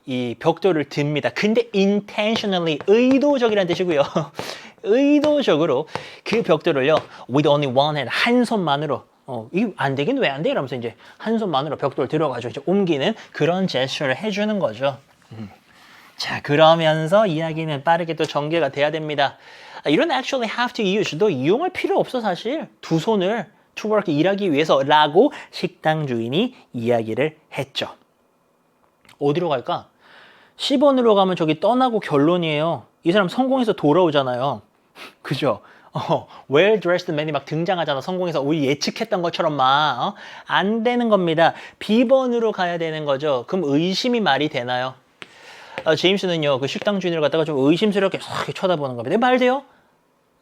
Speaker 1: 이 벽돌을 듭니다. 근데 intentionally, 의도적이라는 뜻이고요. 의도적으로 그 벽돌을요. with only one hand, 한 손만으로 이거 안 되긴 왜 안 돼? 이러면서 이제 한 손만으로 벽돌 들어가지고 이제 옮기는 그런 제스처를 해주는 거죠. 자, 그러면서 이야기는 빠르게 또 전개가 돼야 됩니다. You don't actually have to use. 너 이용할 필요 없어 사실. 두 손을 to work 일하기 위해서 라고 식당 주인이 이야기를 했죠. 어디로 갈까? 10번으로 가면 저기 떠나고 결론이에요. 이 사람 성공해서 돌아오잖아요. 그죠? well-dressed man이 막 등장하잖아. 성공해서 우리 예측했던 것처럼 막 안 되는 겁니다. B번으로 가야 되는 거죠. 그럼 의심이 말이 되나요? 제임스는요, 그 식당 주인을 갖다가 좀 의심스럽게 싹 쳐다보는 겁니다. 말 돼요?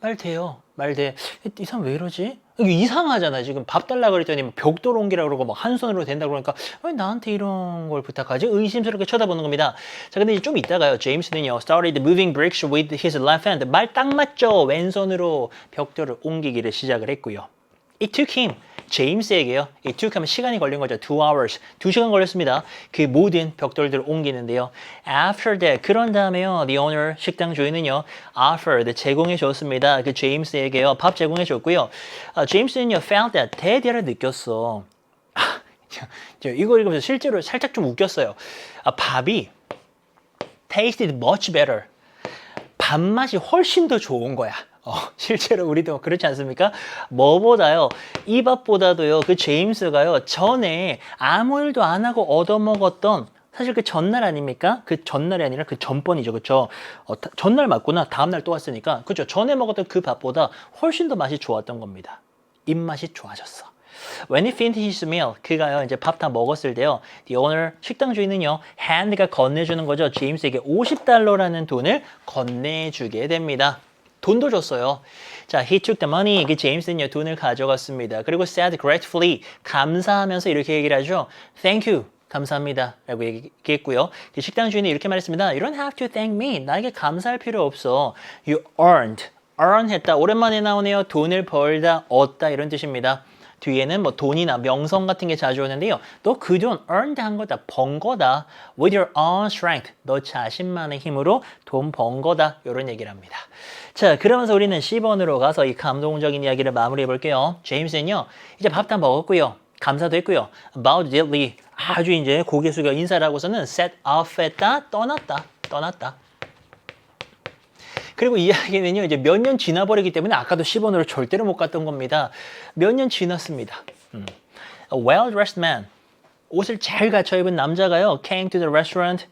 Speaker 1: 말 돼요. 말 돼. 이 사람 왜 이러지? 이게 이상하잖아. 지금 밥 달라 그랬더니 벽돌 옮기라고 그러고 막 한 손으로 된다고 그러니까 왜 나한테 이런 걸 부탁하지? 의심스럽게 쳐다보는 겁니다. 자, 근데 이제 좀 이따가요. 제임스는요, started moving bricks with his left hand. 말 딱 맞죠? 왼손으로 벽돌을 옮기기를 시작을 했고요. It took him. 제임스에게요. It took 하면 시간이 걸린 거죠. 2 hours. 2시간 걸렸습니다. 그 모든 벽돌들을 옮기는데요. After that. 그런 다음에요. The owner, 식당 주인은요. offered. 제공해 줬습니다. 그 제임스에게요. 밥 제공해 줬고요. 제임스는요. felt that. 대대를 느꼈어. 이거 읽으면서 실제로 살짝 좀 웃겼어요. 밥이 tasted much better. 밥맛이 훨씬 더 좋은 거야. 실제로 우리도 그렇지 않습니까? 뭐보다요, 이 밥보다도요, 그 제임스가요, 전에 아무 일도 안 하고 얻어먹었던, 사실 그 전날 아닙니까? 그 전날이 아니라 그 전번이죠, 그쵸? 전날 맞구나. 다음날 또 왔으니까. 그쵸? 전에 먹었던 그 밥보다 훨씬 더 맛이 좋았던 겁니다. 입맛이 좋아졌어. When he finished his meal, 그가요, 이제 밥 다 먹었을 때요, the owner, 식당 주인은요, hand가 건네주는 거죠. 제임스에게 $50라는 돈을 건네주게 됩니다. 돈도 줬어요. 자, he took the money. 그 제임스는요, 돈을 가져갔습니다. 그리고 said gratefully, 감사하면서 이렇게 얘기를 하죠. Thank you. 감사합니다. 라고 얘기했고요. 그 식당 주인이 이렇게 말했습니다. You don't have to thank me. 나에게 감사할 필요 없어. You earned. earn 했다. 오랜만에 나오네요. 돈을 벌다, 얻다 이런 뜻입니다. 뒤에는 뭐 돈이나 명성 같은 게 자주 오는데요. 너 그 돈 earned 한 거다. 번 거다. With your own strength. 너 자신만의 힘으로 돈 번 거다. 이런 얘기를 합니다. 자, 그러면서 우리는 10번으로 가서 이 감동적인 이야기를 마무리해 볼게요. 제임스는요. 이제 밥 다 먹었고요. 감사도 했고요. About diddly. 아주 이제 고개 숙여 인사를 하고서는 set off 했다. 떠났다. 그리고 이 이야기는요, 이제 몇 년 지나버리기 때문에 아까도 10원으로 절대로 못 갔던 겁니다. 몇 년 지났습니다. A well-dressed man. 옷을 잘 갖춰 입은 남자가요, came to the restaurant.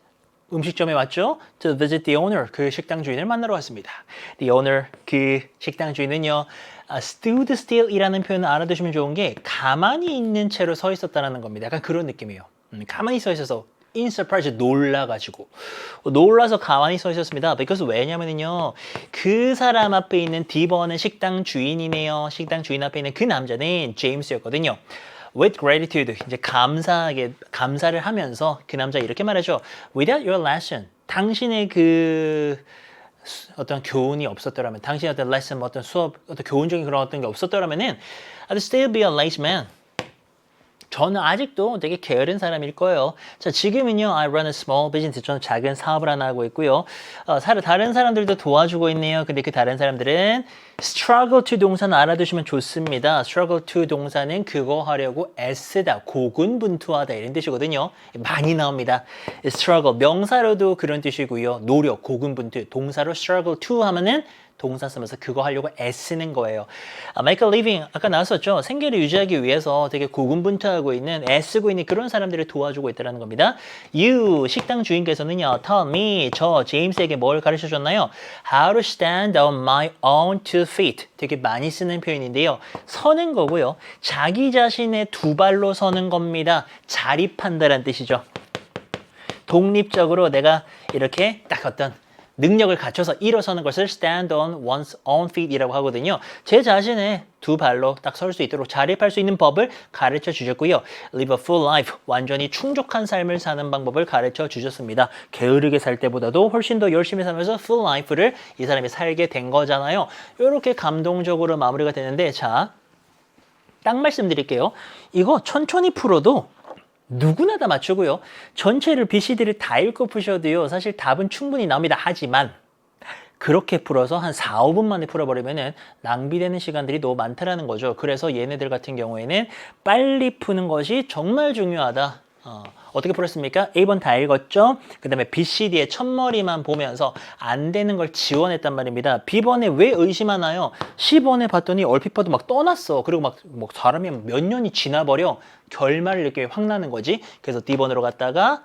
Speaker 1: 음식점에 왔죠? To visit the owner. 그 식당 주인을 만나러 왔습니다. The owner, 그 식당 주인은요, stood still이라는 표현을 알아두시면 좋은 게 가만히 있는 채로 서 있었다는 겁니다. 약간 그런 느낌이에요. 가만히 서 있어서 in surprise 놀라가지고 놀라서 가만히 서 있었습니다. because 왜냐면은요 그 사람 앞에 있는 디버는 식당 주인이네요. 식당 주인 앞에 있는 그 남자는 제임스였거든요. With gratitude 이제 감사를 하면서 그 남자 이렇게 말하죠. Without your lesson 당신의 그 어떤 교훈이 없었더라면 당신의 어떤 lesson 어떤 수업 어떤 교훈적인 그런 어떤 게 없었더라면은 I'd still be a lazy man. 저는 아직도 되게 게으른 사람일 거예요. 자, 지금은요, I run a small business. 저는 작은 사업을 하나 하고 있고요. 다른 사람들도 도와주고 있네요. 근데 그 다른 사람들은 struggle to 동사는 알아두시면 좋습니다. struggle to 동사는 그거 하려고 애쓰다, 고군분투하다 이런 뜻이거든요. 많이 나옵니다. struggle 명사로도 그런 뜻이고요. 노력, 고군분투. 동사로 struggle to 하면은 동사 쓰면서 그거 하려고 애쓰는 거예요. make a living 아까 나왔었죠. 생계를 유지하기 위해서 되게 고군분투하고 있는 애쓰고 있는 그런 사람들을 도와주고 있다는 겁니다. You 식당 주인께서는요. tell me 저 제임스에게 뭘 가르쳐 줬나요? How to stand on my own two feet 되게 많이 쓰는 표현인데요. 서는 거고요. 자기 자신의 두 발로 서는 겁니다. 자립한다는 뜻이죠. 독립적으로 내가 이렇게 딱 어떤 능력을 갖춰서 일어서는 것을 stand on one's own feet이라고 하거든요. 제 자신의 두 발로 딱 설 수 있도록 자립할 수 있는 법을 가르쳐 주셨고요. Live a full life, 완전히 충족한 삶을 사는 방법을 가르쳐 주셨습니다. 게으르게 살 때보다도 훨씬 더 열심히 살면서 full life를 이 사람이 살게 된 거잖아요. 이렇게 감동적으로 마무리가 되는데 자, 딱 말씀드릴게요. 이거 천천히 풀어도 누구나 다 맞추고요. 전체를 BCD를 다 읽고 푸셔도요. 사실 답은 충분히 나옵니다. 하지만 그렇게 풀어서 한 4, 5분 만에 풀어버리면 낭비되는 시간들이 너무 많다라는 거죠. 그래서 얘네들 같은 경우에는 빨리 푸는 것이 정말 중요하다. 어떻게 풀었습니까? 1번 다 읽었죠? 그 다음에 BCD의 첫머리만 보면서 안 되는 걸 지원했단 말입니다. B번에 왜 의심하나요? C번에 봤더니 얼핏 봐도 막 떠났어. 그리고 막 사람이 몇 년이 지나버려. 결말을 이렇게 확 나는 거지. 그래서 D번으로 갔다가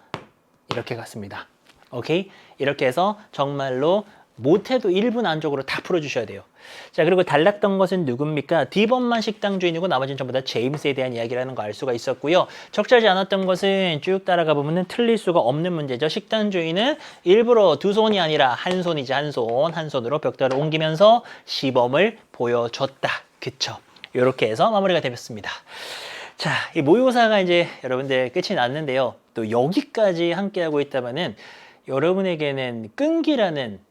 Speaker 1: 이렇게 갔습니다. 오케이? 이렇게 해서 정말로 못해도 1분 안쪽으로 다 풀어주셔야 돼요. 자, 그리고 달랐던 것은 누굽니까? D번만 식당 주인이고 나머지는 전부 다 제임스에 대한 이야기라는 거 알 수가 있었고요. 적절하지 않았던 것은 쭉 따라가 보면 틀릴 수가 없는 문제죠. 식당 주인은 일부러 두 손이 아니라 한 손이지 한 손으로 벽돌을 옮기면서 시범을 보여줬다. 그쵸? 이렇게 해서 마무리가 되었습니다. 자, 이 모의고사가 이제 여러분들 끝이 났는데요. 또 여기까지 함께하고 있다면은 여러분에게는 끈기라는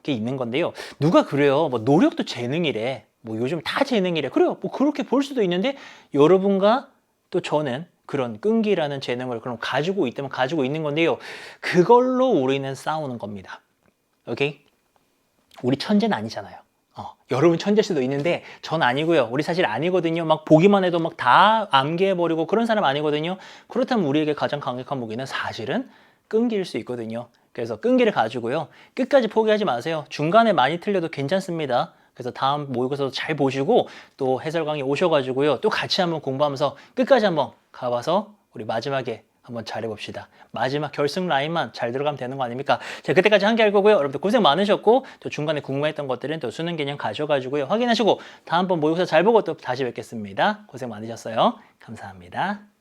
Speaker 1: 게 있는 건데요. 누가 그래요. 뭐 노력도 재능이래. 뭐 요즘 다 재능이래. 그래요. 뭐 그렇게 볼 수도 있는데 여러분과 또 저는 그런 끈기라는 재능을 그럼 가지고 있다면 가지고 있는 건데요. 그걸로 우리는 싸우는 겁니다. 오케이? 우리 천재는 아니잖아요. 여러분 천재일 수도 있는데 전 아니고요. 우리 사실 아니거든요. 막 보기만 해도 막 다 암기해버리고 그런 사람 아니거든요. 그렇다면 우리에게 가장 강력한 무기는 사실은 끈기일 수 있거든요. 그래서 끈기를 가지고요. 끝까지 포기하지 마세요. 중간에 많이 틀려도 괜찮습니다. 그래서 다음 모의고사도 잘 보시고 또 해설 강의 오셔가지고요. 또 같이 한번 공부하면서 끝까지 한번 가봐서 우리 마지막에 한번 잘해봅시다. 마지막 결승 라인만 잘 들어가면 되는 거 아닙니까? 자, 그때까지 함께 할 거고요. 여러분들 고생 많으셨고 또 중간에 궁금했던 것들은 또 수능 개념 가져가지고요. 확인하시고 다음번 모의고사 잘 보고 또 다시 뵙겠습니다. 고생 많으셨어요. 감사합니다.